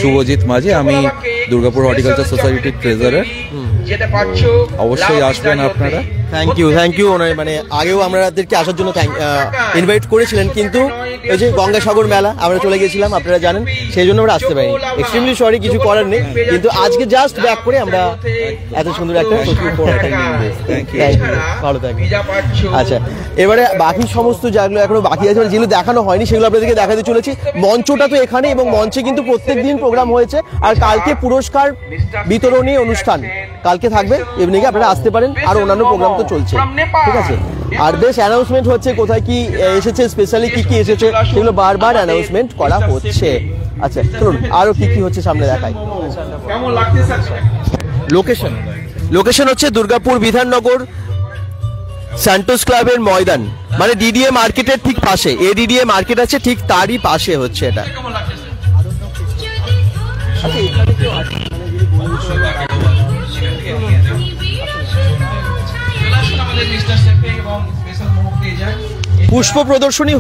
Subhajit Majhi, আমি দুর্গাপুর হর্টিকালচার সোসাইটির ট্রেজারার। অবশ্যই আসবেন আপনারা। Thank you. মানে আগেও আমাদেরকে আসার জন্য ইনভাইট করেছিলেন, কিন্তু এই যে গঙ্গাসাগর মেলা আমরা চলে গেছিলাম, আপনারা জানেন, সেই জন্য আমরা আসতে পারিনি। এক্সট্রিমলি সরি, কিছু করার নেই, কিন্তু আজকে জাস্ট ব্যাক করে আমরা এত সুন্দর একটা ভালো থাকবে। আচ্ছা, এবারে বাকি সমস্ত যেগুলো এখনো বাকি আছে, যেগুলো দেখানো হয়নি, সেগুলো আপনাদেরকে দেখাতে চলেছি। মঞ্চটা তো এখানে, এবং মঞ্চে কিন্তু প্রত্যেকদিন প্রোগ্রাম হয়েছে, আর কালকে পুরস্কার বিতরণী অনুষ্ঠান কালকে থাকবে ইভিনিং এ, আপনারা আসতে পারেন। আর অন্যান্য প্রোগ্রাম তো চলছে, ঠিক আছে। আর বেশ অ্যানাউন্সমেন্ট হচ্ছে, কোথায় কি এসেছে, স্পেশালি কি এসেছে, সেগুলো বারবার অ্যানাউন্সমেন্ট করা হচ্ছে। আচ্ছা, চলুন আরো কি হচ্ছে সামনে দেখাই। লোকেশন হচ্ছে দুর্গাপুর বিধাননগর স্যান্টোস ক্লাবের ময়দান, মানে ডিডিএ মার্কেটের ঠিক পাশে। এডিডিএ মার্কেট আছে ঠিক তারই পাশে হচ্ছে এটা। পুষ্প প্রদর্শনী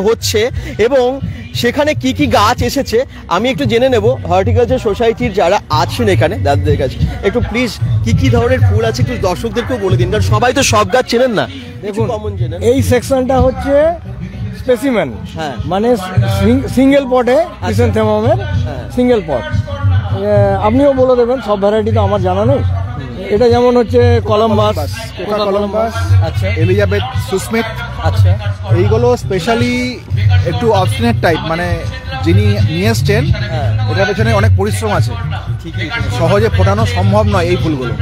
হচ্ছে, এবং সেখানে কি গাছ এসেছে আমি একটু জেনে নেব হর্টিকালচার সোসাইটির যারা আছেন এখানে, দাদাদের কাছে। একটু প্লিজ কি ধরনের ফুল আছে একটু দর্শকদেরকেও বলে দিন, কারণ সবাই তো সব গাছ চেনেন না। দেখুন, এই সেকশনটা হচ্ছে স্পেসিমেন, হ্যাঁ, মানে সিঙ্গেল পটে ক্রিসেন্থেমামের সিঙ্গেল পট। আপনিও বলে দেবেন, সব ভ্যারাইটি তো আমার জানা নেই। এটা যেমন হচ্ছে কলম্বাস, আচ্ছা, এলিজাবেথ সুস্মিথ, আচ্ছা, এইগুলো স্পেশালি একটু অবস্টিনেট টাইপ, মানে যিনি নিয়ে এসছেন এটার পেছনে অনেক পরিশ্রম আছে, সহজে ফোটানো সম্ভব নয় এই ফুলগুলো,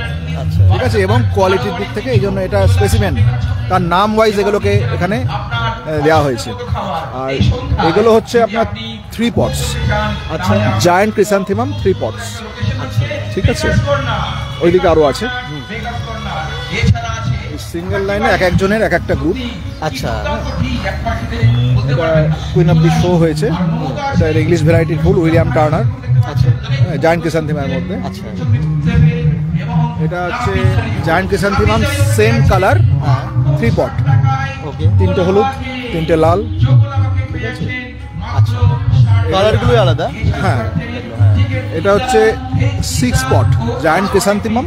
ঠিক আছে। এবং কোয়ালিটির দিক থেকে এই জন্য এটা স্পেসিমেন, তার নাম ওয়াইজ এগুলোকে এখানে দেওয়া হয়েছে। আর এগুলো হচ্ছে আপনার 3 পটস, আচ্ছা, জায়ান্ট ক্রিসান্থেমাম 3 পটস, ঠিক আছে। ওইদিকে আরো আছে, সিঙ্গেল লাইনে এক একজনের এক একটা গ্রুপ। আচ্ছা, এটা কুইন অফ দি শো হয়েছে, এটা ইংলিশ ভ্যারাইটির ফুল, উইলিয়াম টার্নার, আচ্ছা, জায়ান্ট ক্রিসান্থেমামের মধ্যে। আচ্ছা, এটা হচ্ছে জায়ান্ট ক্রিসান্থেমাম, সেম কালার, 3 পট। ওকে, 3টে হলুদ, 3টে লাল। আচ্ছা, কালারগুলো আলাদা। হ্যাঁ, এটা হচ্ছে 6 পট জায়ান্ট ক্রিসান্থেমাম,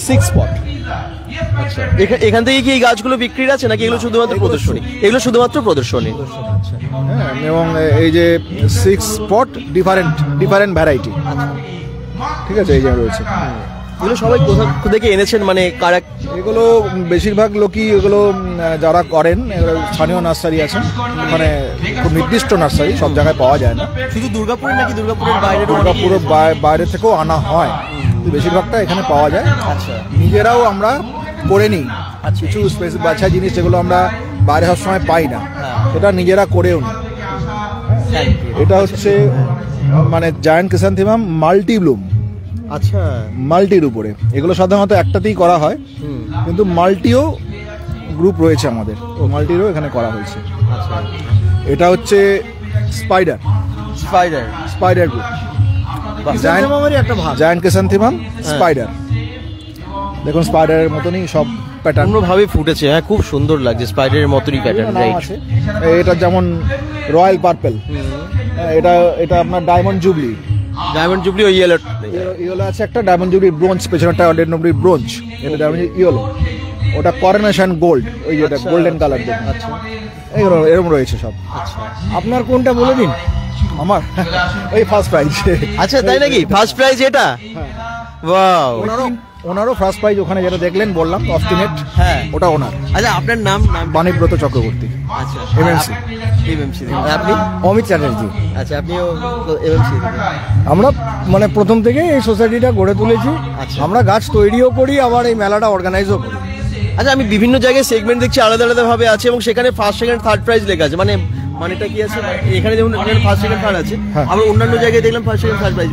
6 পট। আচ্ছা, এখান থেকে কি এই গাছগুলো বিক্রির আছে নাকি এগুলো শুধুমাত্র প্রদর্শনী? এগুলো শুধুমাত্র প্রদর্শনী। হ্যাঁ, এবং এই যে 6 পট ডিফারেন্ট ভ্যারাইটি। ঠিক আছে, এই যে রয়েছে। এগুলো সবাই কোথা থেকে এনেছেন, মানে কারা? এগুলো বেশিরভাগ লোকই এগুলো যারা করেন, এগুলো স্থানীয় নার্সারি আছেন, ওখানে খুব নির্দিষ্ট নার্সারি, সব জায়গায় পাওয়া যায় না। শুধু দুর্গাপুরে নাকি দুর্গাপুরের বাইরে? দুর্গাপুরের বাইরে থেকেও আনা হয়, বেশিরভাগটা এখানে পাওয়া যায়। আচ্ছা, নিজেরাও আমরা করে নিই কিছু বাছা জিনিস যেগুলো আমরা বাইরে সব সময় পাই না, সেটা নিজেরা করেও নিই। এটা হচ্ছে মানে জায়ান্ট ক্রিসান্থেমাম মাল্টি ব্লুম। আচ্ছা, মাল্টির উপরে এগুলো সাধারণত একটাতেই করা হয়, কিন্তু মাল্টিও গ্রুপ রয়েছে আমাদের, মাল্টিরও এখানে করা হয়েছে। আচ্ছা, এটা হচ্ছে স্পাইডার গ্রুপ, জায়ান্ট ক্রিসান্থেমাম স্পাইডার। দেখুন স্পাইডারের মতনই সব প্যাটার্ন ভাবে ফুটেছে। হ্যাঁ, খুব সুন্দর লাগছে, স্পাইডারের মতনই প্যাটার্ন। আছে এটা যেমন রয়্যাল পার্পল, এটা আপনার ডায়মন্ড জুবলি ওই ইয়েলো আছে একটা, ডায়মন্ড জুবলি ব্রোঞ্জ, পেছনেরটা ব্রোঞ্জ, এটা ডায়মন্ড ইয়েলো। ওটা করোনেশন গোল্ড, ওই যেটা গোল্ডেন কালার। আচ্ছা, এরকম রয়েছে সব। আচ্ছা, আপনার কোনটা বলে দিন। আমার ওই ফার্স্ট প্রাইজ। আচ্ছা, তাই নাকি? ফার্স্ট প্রাইজ এটা? ওয়াও, ওনারও ফার্স্ট প্রাইজ ওখানে যেটা দেখলেন বললাম অস্টিনেট, হ্যাঁ ওটা ওনার। আচ্ছা, আপনার নাম? বাণীব্রত চক্রবর্তী। আচ্ছা, এমএমসি। আপনি? অমিত চ্যাটার্জি। আচ্ছা, আপনিও এমএমসি? আমরা মানে প্রথম থেকে এই সোসাইটিটা গড়ে তুলেছি। আচ্ছা, আমরা গাছ তৈরিও করি, আবার এই মেলাটা অর্গানাইজও করি। আচ্ছা, আমি বিভিন্ন জায়গায় সেগমেন্ট দেখছি আলাদা আলাদা ভাবে আছে, এবং সেখানে ফার্স্ট সেকেন্ড থার্ড প্রাইজ লেখা আছে। মানেটা কি আছে? এখানে যেমন ফার্স্ট সেকেন্ড থার্ড আছে, আবার অন্যান্য জায়গায় দেখলাম ফার্স্ট সেকেন্ড থার্ড প্রাইজ।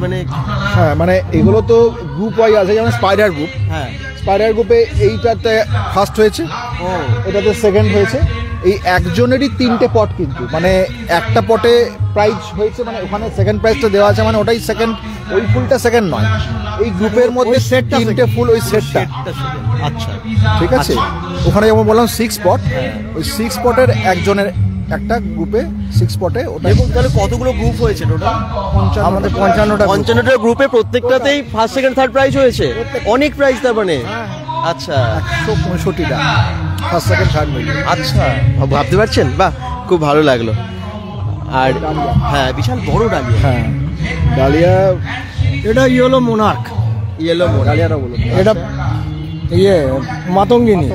হ্যাঁ, মানে এগুলো তো গ্রুপ ওয়াইজ আছে, যেমন স্পাইডার গ্রুপ। হ্যাঁ, স্পাইডার গ্রুপে এইটাতে ফার্স্ট হয়েছে, এটাতে সেকেন্ড হয়েছে। এই একজনেরই 3টে পট, কিন্তু মানে একটা পটে প্রাইজ হয়েছে, মানে ওখানে সেকেন্ড প্রাইজটা দেওয়া আছে, মানে ওটাই সেকেন্ড, ওই ফুলটা সেকেন্ড নয়। এই গ্রুপের মধ্যে 3টে ফুল, ওই সেটটা। আচ্ছা, ঠিক আছে। ওখানে যেমন বললাম 6 পট, ওই 6 পটের একজনের একটা গ্রুপে 6 পটে ওটা। তাহলে কতগুলো গ্রুপ হয়েছে টোটাল? আমাদের 55টা গ্রুপে, প্রত্যেকটাতেই ফার্স্ট সেকেন্ড থার্ড প্রাইজ হয়েছে। অনেক প্রাইজ তার মানে। আচ্ছা, 165টা ফার্স্ট সেকেন্ড থার্ড মিলিয়ে। আচ্ছা, ভাবতে পারছেন? বাহ, খুব ভালো লাগলো। আর হ্যাঁ, বিশাল বড় ডালিয়া। হ্যাঁ, ডালিয়া। এটা ইয়েলো মোনার্ক। ডালিয়াটা বলুন। এটা মাতঙ্গিনী।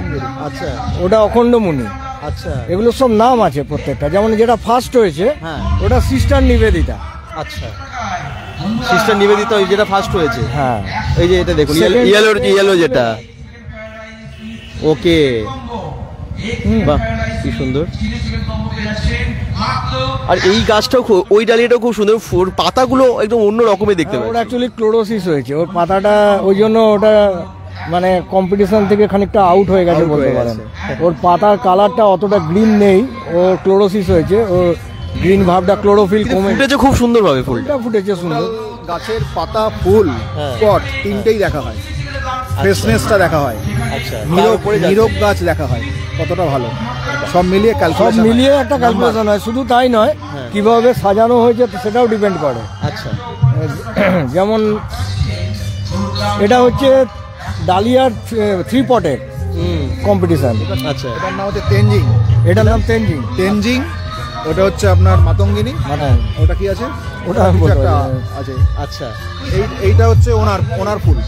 আচ্ছা, ওটা অখণ্ডমণি। আচ্ছা, এগুলো সব নাম আছে প্রত্যেকটা। যেমন যেটা ফার্স্ট হয়েছে, হ্যাঁ, ওটা সিস্টার নিবেদিতা। আচ্ছা, সিস্টার নিবেদিতা, ওই যেটা ফার্স্ট হয়েছে। হ্যাঁ, এই যে এটা দেখুন, ইয়েলো যেটা। ওকে, বাহ, কি সুন্দর। আর এই গাছটাও ওই ডালিয়াটাও খুব সুন্দর, পাতাগুলো একদম অন্য রকমের দেখতে পাচ্ছি। ওটা অ্যাকচুয়ালি ক্লোরোসিস হয়েছে, ওর পাতাটা, ওই জন্য ওটা মানে কম্পিটিশন থেকে খানিকটা আউট হয়ে গেছে বলতে পারেন। ওর পাতার কালারটা অতটা গ্রিন নেই, ও ক্লোরোসিস হয়েছে, ও গ্রিন ভাবটা ক্লোরোফিল কমে ফুটেছে খুব সুন্দর ভাবে। ফুলটা ফুটেছে সুন্দর। গাছের পাতা, ফুল, পট 3টেই দেখা হয়, ফ্রেশনেসটা দেখা হয়। আচ্ছা, নীরব গাছ দেখা হয়, কতটা ভালো। সব মিলিয়ে একটা ক্যালকুলেশন হয়। শুধু তাই নয়, কিভাবে সাজানো হয়েছে সেটাও ডিপেন্ড করে। আচ্ছা, যেমন এটা হচ্ছে ডালিয়ার 3 পটের কম্পিটিশন। আচ্ছা, এটার নাম হচ্ছে তেনজিং। তেনজিং। ওটা হচ্ছে আপনার মাতঙ্গিনী। ওটা কি আছে? ওটা আছে। আচ্ছা, এইটা হচ্ছে ওনার ফুল।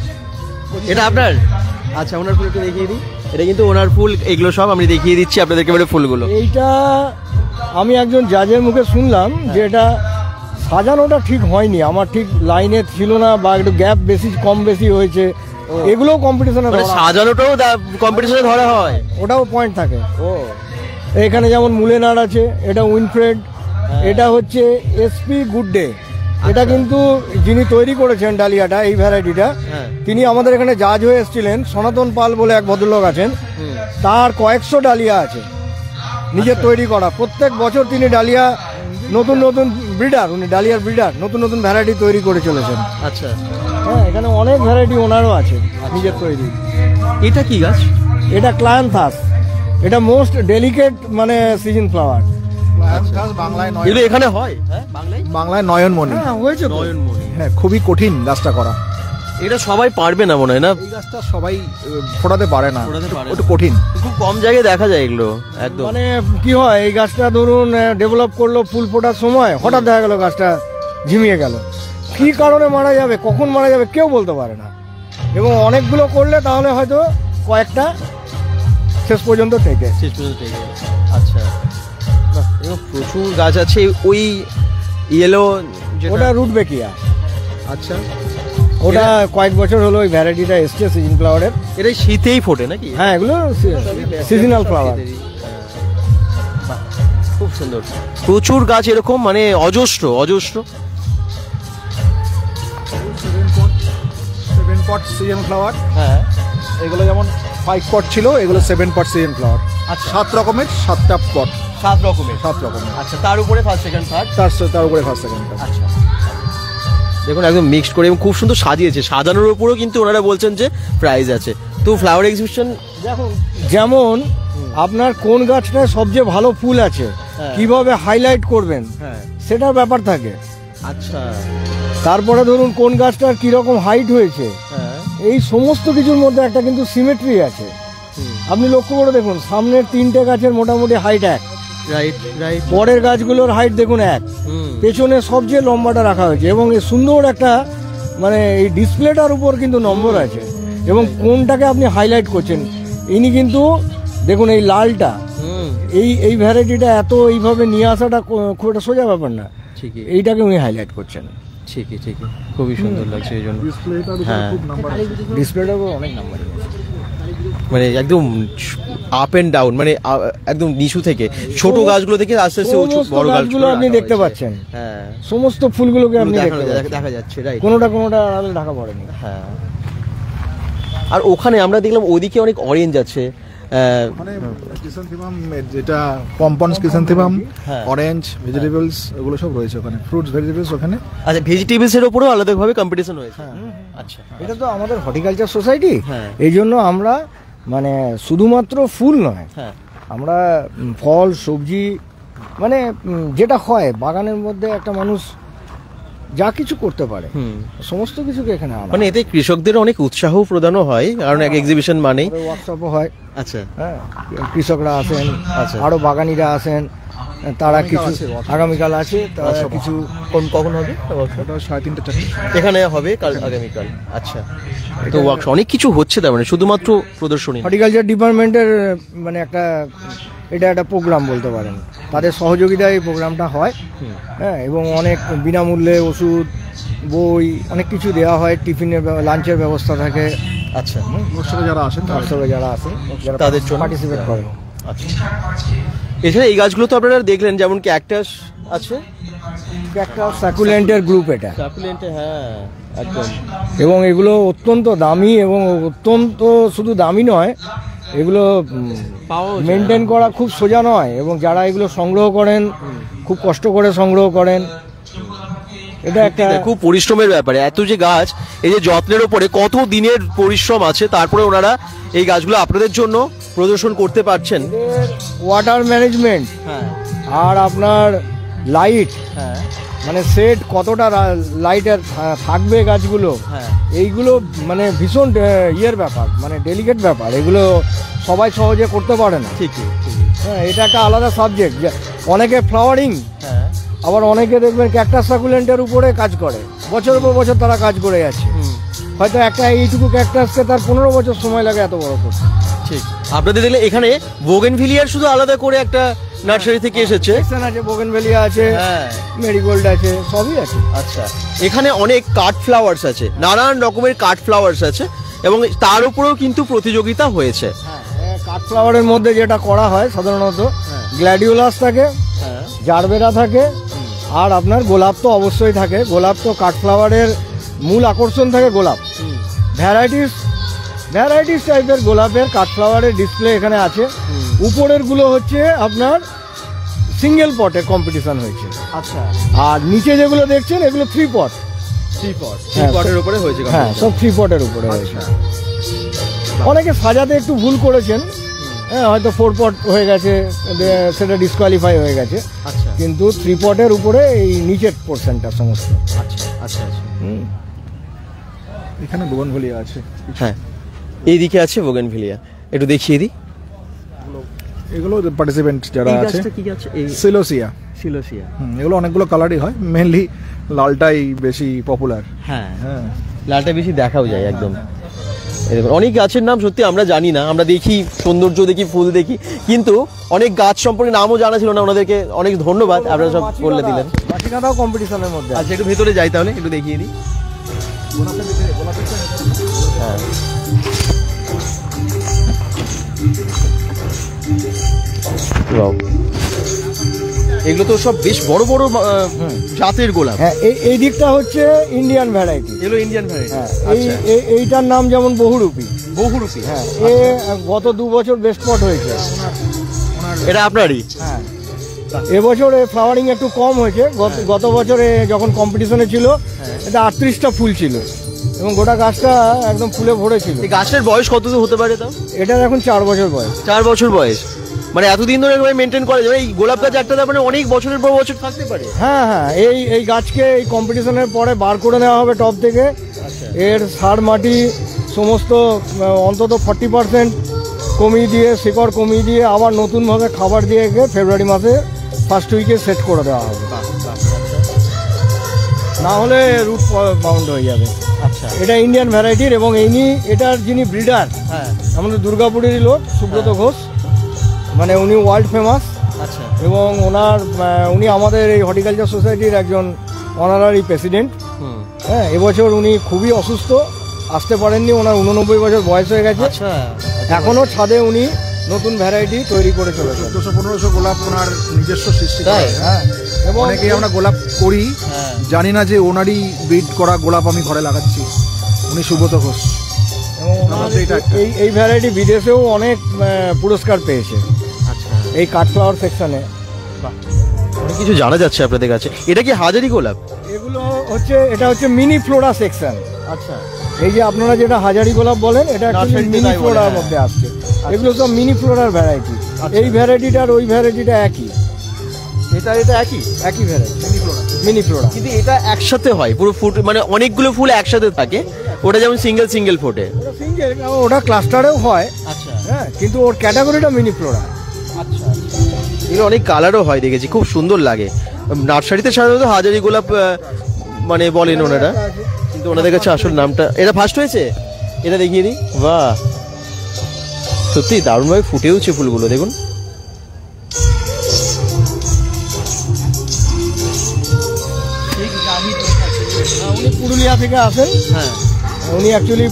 এটা আপনার? আচ্ছা, ওনার ফুল একটু দেখিয়ে দিই। এটা কিন্তু ওনার ফুল। এগুলো সব আমি দেখিয়ে দিচ্ছি আপনাদেরকে, ফুলগুলো। এইটা আমি একজন জাজের মুখে শুনলাম যে এটা সাজানোটা ঠিক হয়নি, আমার ঠিক লাইনে ছিল না, বা একটু গ্যাপ কম বেশি হয়েছে। এগুলোও কম্পিটিশনে, সাজানোটাও কম্পিটিশনে ধরা হয়, ওটাও পয়েন্ট থাকে। এখানে যেমন মুলেনার আছে, এটা উইনফ্রেড, এটা হচ্ছে এসপি গুড ডে। এটা কিন্তু যিনি তৈরি করেছেন ডালিয়াটা, এই ভ্যারাইটিটা, তিনি আমাদের এখানে জাজ হয়ে এসেছিলেন। সনাতন পাল বলে এক ভদ্রলোক আছেন, তার কয়েকশো ডালিয়া আছে নিজের তৈরি করা। প্রত্যেক বছর তিনি ডালিয়া নতুন ব্রিডার, উনি ডালিয়ার ব্রিডার, নতুন ভ্যারাইটি তৈরি করে চলেছেন। আচ্ছা, হ্যাঁ, এখানে অনেক ভ্যারাইটি ওনারও আছে নিজের তৈরি। এটা কি গাছ? এটা ক্লায়ান্থাস, এটা মোস্ট ডেলিকেট মানে সিজন ফ্লাওয়ার। বাংলায় এগুলো এখানে হয়? হ্যাঁ, বাংলায় নয়নমণি। হ্যাঁ, হয়েছে তো। হ্যাঁ, খুবই কঠিন গাছটা করা। এটা সবাই পারবে না মনে হয় না? এই গাছটা সবাই ফোটাতে পারে না, একটু কঠিন। খুব কম জায়গায় দেখা যায় এগুলো একদম। মানে কি হয়, এই গাছটা ধরুন ডেভেলপ করলো, ফুল ফোটার সময় হঠাৎ দেখা গেল গাছটা ঝিমিয়ে গেল। কি কারণে মারা যাবে, কখন মারা যাবে কেউ বলতে পারে না। এবং অনেকগুলো করলে তাহলে হয়তো কয়েকটা শেষ পর্যন্ত থেকে। আচ্ছা, বাহ, এরকম প্রচুর গাছ আছে। ওই ইয়েলো ওটা রুট বেকিয়া। আচ্ছা, ওটা কয়েক বছর হলো ওই ভ্যারাইটিটা এসছে সিজন ফ্লাওয়ারের। এটা শীতেই ফোটে নাকি? হ্যাঁ, এগুলো সিজনাল ফ্লাওয়ার। খুব সুন্দর, প্রচুর গাছ এরকম, মানে অজস্র অজস্র। 7 পট সিজন ফ্লাওয়ার। হ্যাঁ, এগুলো যেমন 5 পট ছিল, এগুলো 7 পট সিজন ফ্লাওয়ার। আচ্ছা, 7 রকমের 7টা পট। 7 রকমের। আচ্ছা, তার উপরে ফার্স্ট সেকেন্ড থার্ড। তার উপরে ফার্স্ট সেকেন্ড। আচ্ছা, দেখুন একদম মিক্সড করে এবং খুব সুন্দর সাজিয়েছে। সাজানোর উপরেও কিন্তু ওনারা বলছেন যে প্রাইস আছে। তো ফ্লাওয়ার এক্সিবিশন দেখুন, যেমন আপনার কোন গাছটায় সবচেয়ে ভালো ফুল আছে, কিভাবে হাইলাইট করবেন, সেটার ব্যাপার থাকে। আচ্ছা, তারপরে ধরুন কোন গাছটার কিরকম হাইট হয়েছে, এই সমস্ত কিছুর মধ্যে একটা কিন্তু সিমেট্রি আছে। আপনি লক্ষ্য করে দেখুন, সামনের 3টে গাছের মোটামুটি হাইট এক, রাইট রাইট। পরের গাছগুলোর হাইট দেখুন এক, পেছনে সবচেয়ে লম্বাটা রাখা হয়েছে এবং এই সুন্দর একটা মানে এই ডিসপ্লেটার উপর কিন্তু নম্বর আছে এবং কোনটাকে আপনি হাইলাইট করছেন। ইনি কিন্তু দেখুন এই লালটা, এই ভ্যারাইটিটা এত এইভাবে নিয়ে আসাটা খুব একটা সোজা ব্যাপার না। ঠিকই, এইটাকে উনি হাইলাইট করছেন। ঠিকই ঠিকই, খুবই সুন্দর লাগছে এই জন্য। হ্যাঁ, ডিসপ্লেটার উপর অনেক নাম্বার, মানে একদম আপ এন্ড ডাউন, মানে একদম নিচু থেকে ছোট গাছগুলো থেকে আস্তে আস্তে বড় গাছগুলো আপনি দেখতে পাচ্ছেন। হ্যাঁ, সমস্ত ফুলগুলোকে আপনি দেখা যাচ্ছে, রাইট। কোনোটা আড়ালে ঢাকা পড়েনি। হ্যাঁ, আর ওখানে আমরা দেখলাম ওদিকে অনেক অরেঞ্জ আছে, মানে ক্রিসান্থেমাম, যেটা পম্পনস ক্রিসান্থেমাম, অরেঞ্জ, ভেজিটেবলস, এগুলো সব রয়েছে ওখানে। ফ্রুটস, ভেজিটেবলস ওখানে। আচ্ছা, ভেজিটেবলস এর উপরেও আলাদাভাবে কম্পিটিশন হয়েছে। আচ্ছা, এটা তো আমাদের হর্টিকালচার সোসাইটি, এই জন্য আমরা মানে শুধুমাত্র ফুল নয়, আমরা ফল সবজি মানে যেটা হয় বাগানের মধ্যে একটা মানুষ যা কিছু করতে পারে সমস্ত কিছুকে এখানে আনা। মানে এতে কৃষকদের অনেক উৎসাহ প্রদানও হয়, কারণ এক এক্সিবিশন মানেই ওয়ার্কশপও হয়। আচ্ছা, হ্যাঁ, কৃষকরা আসেন, আচ্ছা, আরো বাগানিরা আসেন, তারা কিছু আগামীকাল আছে, তারা কিছু কখন হবে? 3:30-4:00 এখানে হবে কাল, আগামীকাল। আচ্ছা, তো ওয়ার্কশপ অনেক কিছু হচ্ছে, তার মানে শুধুমাত্র প্রদর্শনী। হর্টিকালচার ডিপার্টমেন্টের মানে এটা একটা প্রোগ্রাম বলতে পারেন, তাদের সহযোগিতায় এই প্রোগ্রামটা হয়। হ্যাঁ, এবং অনেক বিনামূল্যে ওষুধ, বই, অনেক কিছু দেওয়া হয়, টিফিনের লাঞ্চের ব্যবস্থা থাকে। আচ্ছা, যারা আসেন তাদের জন্য পার্টিসিপেট করেন। আচ্ছা, এছাড়া এই গাছগুলো তো আপনারা দেখলেন, যেমন ক্যাকটাস আছে, ক্যাকটাস সাকুলেন্টের গ্রুপ এটা। সাকুলেন্টে, হ্যাঁ একদম। এবং এগুলো অত্যন্ত দামি, এবং অত্যন্ত শুধু দামি নয়, এগুলো মেনটেন করা খুব সোজা নয়, এবং যারা এগুলো সংগ্রহ করেন খুব কষ্ট করে সংগ্রহ করেন। এটা একটা খুব পরিশ্রমের ব্যাপারে, এত যে গাছ, এই যে যত্নের ওপরে কত দিনের পরিশ্রম আছে, তারপরে ওনারা এই গাছগুলো আপনাদের জন্য প্রদর্শন করতে পারছেন। ওয়াটার ম্যানেজমেন্ট, আর আপনার লাইট, মানে সেট কতটা লাইটের থাকবে গাছগুলো, এইগুলো মানে ভীষণ ইয়ের ব্যাপার, মানে ডেলিকেট ব্যাপার। এগুলো সবাই সহজে করতে পারে না। ঠিকই, হ্যাঁ, এটা একটা আলাদা সাবজেক্ট। অনেকে ফ্লাওয়ারিং, আবার অনেকে দেখবেন ক্যাকটাস সাকুলেন্টের উপরে কাজ করে, বছরের পর বছর তারা কাজ করে যাচ্ছে। হয়তো একটা এইটুকু ক্যাকটাসকে তার 15 বছর সময় লাগে এত বড় করতে। ঠিক, আপনাদের দেখলে এখানে বোগেনভিলিয়ার শুধু আলাদা করে একটা নার্সারি থেকে এসেছে, আছে বোগেনভেলিয়া আছে, মেরিগোল্ড আছে, সবই আছে। আচ্ছা, এখানে অনেক কাঠ ফ্লাওয়ার্স আছে, নানান রকমের কাঠ ফ্লাওয়ার্স আছে, এবং তার উপরেও কিন্তু প্রতিযোগিতা হয়েছে। কাঠ ফ্লাওয়ারের মধ্যে যেটা করা হয় সাধারণত গ্ল্যাডিওলাস থাকে, জারবেরা থাকে, আর আপনার গোলাপ তো অবশ্যই থাকে। গোলাপ তো কাঠ ফ্লাওয়ারের মূল আকর্ষণ থাকে গোলাপ। ভ্যারাইটিস টাইপের গোলাপের কাঠ ফ্লাওয়ারের ডিসপ্লে এখানে আছে। উপরের গুলো হচ্ছে আপনার সিঙ্গেল পটের কম্পিটিশন হয়েছে। আচ্ছা, আর নিচে যেগুলো দেখছেন এগুলো 3 পট, 3 হ্যাঁ, পটের উপরে হয়েছে হ্যাঁ সব 3 পটের উপরে হয়েছে। অনেকে সাজাতে একটু ভুল করেছেন, হ্যাঁ হয়তো 4 পট হয়ে গেছে, সেটা ডিসকোয়ালিফাই হয়ে গেছে। আচ্ছা কিন্তু 3 পটের উপরে এই নিচের পোর্শনটা সমস্ত। আচ্ছা আচ্ছা আচ্ছা এখানে বোগনভেলিয়া আছে। হ্যাঁ এইদিকে আছে বোগেনভিলিয়া, একটু দেখিয়ে দিই। এগুলো পার্টিসিপেন্ট যারা এই আছে গাছটা কি গাছ? এই সিলোসিয়া। সিলোসিয়া। এগুলো অনেকগুলো কালারই হয়, মেনলি লালটাই বেশি পপুলার। হ্যাঁ হ্যাঁ লালটা বেশি দেখাও যায় একদম। এই দেখুন অনেক গাছের নাম সত্যি আমরা জানি না, আমরা দেখি সৌন্দর্য দেখি, ফুল দেখি, কিন্তু অনেক গাছ সম্পর্কে নামও জানা ছিল না। ওনাদেরকে অনেক ধন্যবাদ, আপনারা সব বলে দিলেন। মাটিকাটাও কম্পিটিশনের মধ্যে। আচ্ছা একটু ভেতরে যাই তাহলে, একটু দেখিয়ে দিই। হ্যাঁ Wow. এগুলো তো সব বেশ বড় বড় জাতের গোলাপ। হ্যাঁ এই দিকটা হচ্ছে ইন্ডিয়ান ভ্যারাইটি। এগুলো ইন্ডিয়ান ভ্যারাইটি। হ্যাঁ এইটার নাম যেমন বহুরূপী। বহুরূপী। হ্যাঁ গত 2 বছর বেস্ট স্পট হয়েছে। এটা আপনারই? হ্যাঁ এবছরে ফ্লাওয়ারিং একটু কম হয়েছে। গত বছরে যখন কম্পিটিশনে ছিল এটা 38টা ফুল ছিল এবং গোটা গাছটা একদম ফুলে ভরেছিল। এই গাছের বয়স কত হতে পারে তাও? এটার এখন 4 বছর বয়স। 4 বছর বয়স, মানে এতদিন ধরে মেনটেন করে যাবে। এই গোলাপ গাছ একটা মানে অনেক বছরের পর বছর থাকতে পারে। হ্যাঁ হ্যাঁ এই গাছকে এই কম্পিটিশনের পরে বার করে নেওয়া হবে টপ থেকে। এর সার মাটি সমস্ত অন্তত 40% কমিয়ে দিয়ে, শিকড় কমিয়ে দিয়ে, আবার নতুনভাবে খাবার দিয়ে ফেব্রুয়ারি মাসে ফার্স্ট উইকে সেট করে দেওয়া হবে, না হলে রুট বাউন্ড হয়ে যাবে। আচ্ছা এটা ইন্ডিয়ান ভ্যারাইটির এবং এটার যিনি ব্রিডার, হ্যাঁ আমাদের দুর্গাপুরেরই লোক সুব্রত ঘোষ, মানে উনি ওয়ার্ল্ড ফেমাস। আচ্ছা এবং উনি আমাদের এই হর্টিকালচার সোসাইটির একজন অনারারি প্রেসিডেন্ট। হ্যাঁ এবছর উনি খুবই অসুস্থ, আসতে পারেননি, ওনার 89 বছর বয়স হয়ে গেছে। আচ্ছা এখনো ছাদে উনি নতুন ভ্যারাইটি তৈরি করে চলেছেন। 1400-1500 গোলাপ ওনার নিজস্ব সৃষ্টি। হ্যাঁ এবং অনেকেই আমরা গোলাপ করি, জানি না যে ওনারই ব্রিড করা গোলাপ আমি ঘরে লাগাচ্ছি। উনি সুব্রত ঘোষ। এবং এই ভ্যারাইটি বিদেশেও অনেক পুরস্কার পেয়েছে। আচ্ছা এই কাঠফ্লাওয়ার সেকশনে অনেক কিছু জানা যাচ্ছে আপনাদের কাছে। এটা কি হাজারি গোলাপ? এগুলো হচ্ছে, এটা হচ্ছে মিনি ফ্লোরা সেকশন। আচ্ছা এই যে আপনারা যেটা হাজারি গোলাপ বলেন, এটা মিনি ফ্লোরার মধ্যে আসছে। এগুলো সব মিনি ফ্লোরার ভ্যারাইটি। এই ভ্যারাইটিটার ওই ভ্যারাইটিটা একই। এটা একই ভ্যারাইটি মিনি ফ্লোরা, কিন্তু এটা একসাথে হয় পুরো ফুট, মানে অনেকগুলো ফুল একসাথে থাকে। ওটা যেমন সিঙ্গেল ফোটে, ওটা ক্লাস্টারেও হয়। আচ্ছা হ্যাঁ কিন্তু ওর ক্যাটাগরিটা মিনি ফ্লোরা। আচ্ছা এগুলো অনেক কালারও হয় দেখেছি, খুব সুন্দর লাগে। নার্সারিতে সাধারণত হাজারি গোলাপ মানে বলেন ওনারা, কিন্তু ওনাদের কাছে আসল নামটা। এটা ফার্স্ট হয়েছে, এটা দেখিয়ে দিই। বাহ সত্যি দারুণভাবে ফুটেওছে ফুলগুলো, দেখুন। উনি পুরুলিয়া থেকে আসেন। হ্যাঁ উনি অ্যাকচুয়ালি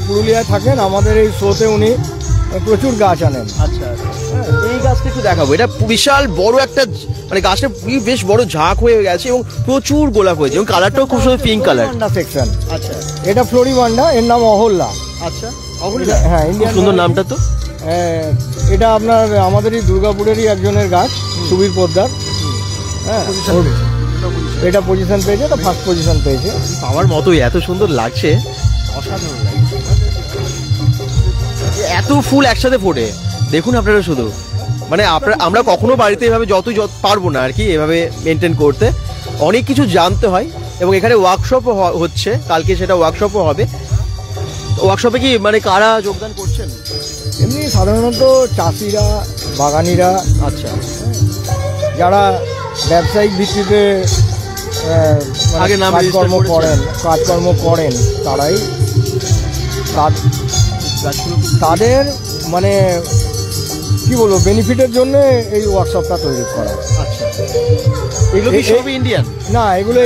পুরুলিয়ায় থাকেন। আমাদের এই শোতে উনি প্রচুর গাছ আনেন। আচ্ছা এই গাছটা একটু দেখাবো। এটা বিশাল বড় একটা, মানে গাছটা বেশ বড় ঝাঁক হয়ে গেছে এবং প্রচুর গোলাপ হয়েছে এবং কালারটাও খুব সুন্দর পিঙ্ক কালার। সেকশন। আচ্ছা এটা ফ্লোরিবান্ডা, এর নাম অহল্যা। আচ্ছা হ্যাঁ ইন্ডিয়ান সুন্দর নামটা তো। এটা আপনার আমাদেরই দুর্গাপুরেরই একজনের গাছ, সুবীর পোদ্দার। হ্যাঁ এটা পজিশন পেয়েছে, এটা ফার্স্ট পজিশন পেয়েছে। আমার মতোই এত সুন্দর লাগছে, অসাধারণ লাগছে। এত ফুল একসাথে ফোটে দেখুন আপনারা শুধু, মানে আমরা কখনো বাড়িতে এভাবে যত পারবো না আর কি এভাবে মেনটেন করতে। অনেক কিছু জানতে হয় এবং এখানে ওয়ার্কশপও হচ্ছে, কালকে সেটা ওয়ার্কশপও হবে। ওয়ার্কশপে কি মানে কারা যোগদান করছেন? এমনি সাধারণত চাষিরা, বাগানিরা, আচ্ছা যারা ব্যবসায়িক ভিত্তিতে আগে নাম কাজকর্ম করেন তারাই তাদের মানে কি বলবো বেনিফিটের জন্য এই ওয়ার্কশপটা তৈরি করা। আচ্ছা এগুলো কি সবই ইন্ডিয়ান? না এগুলো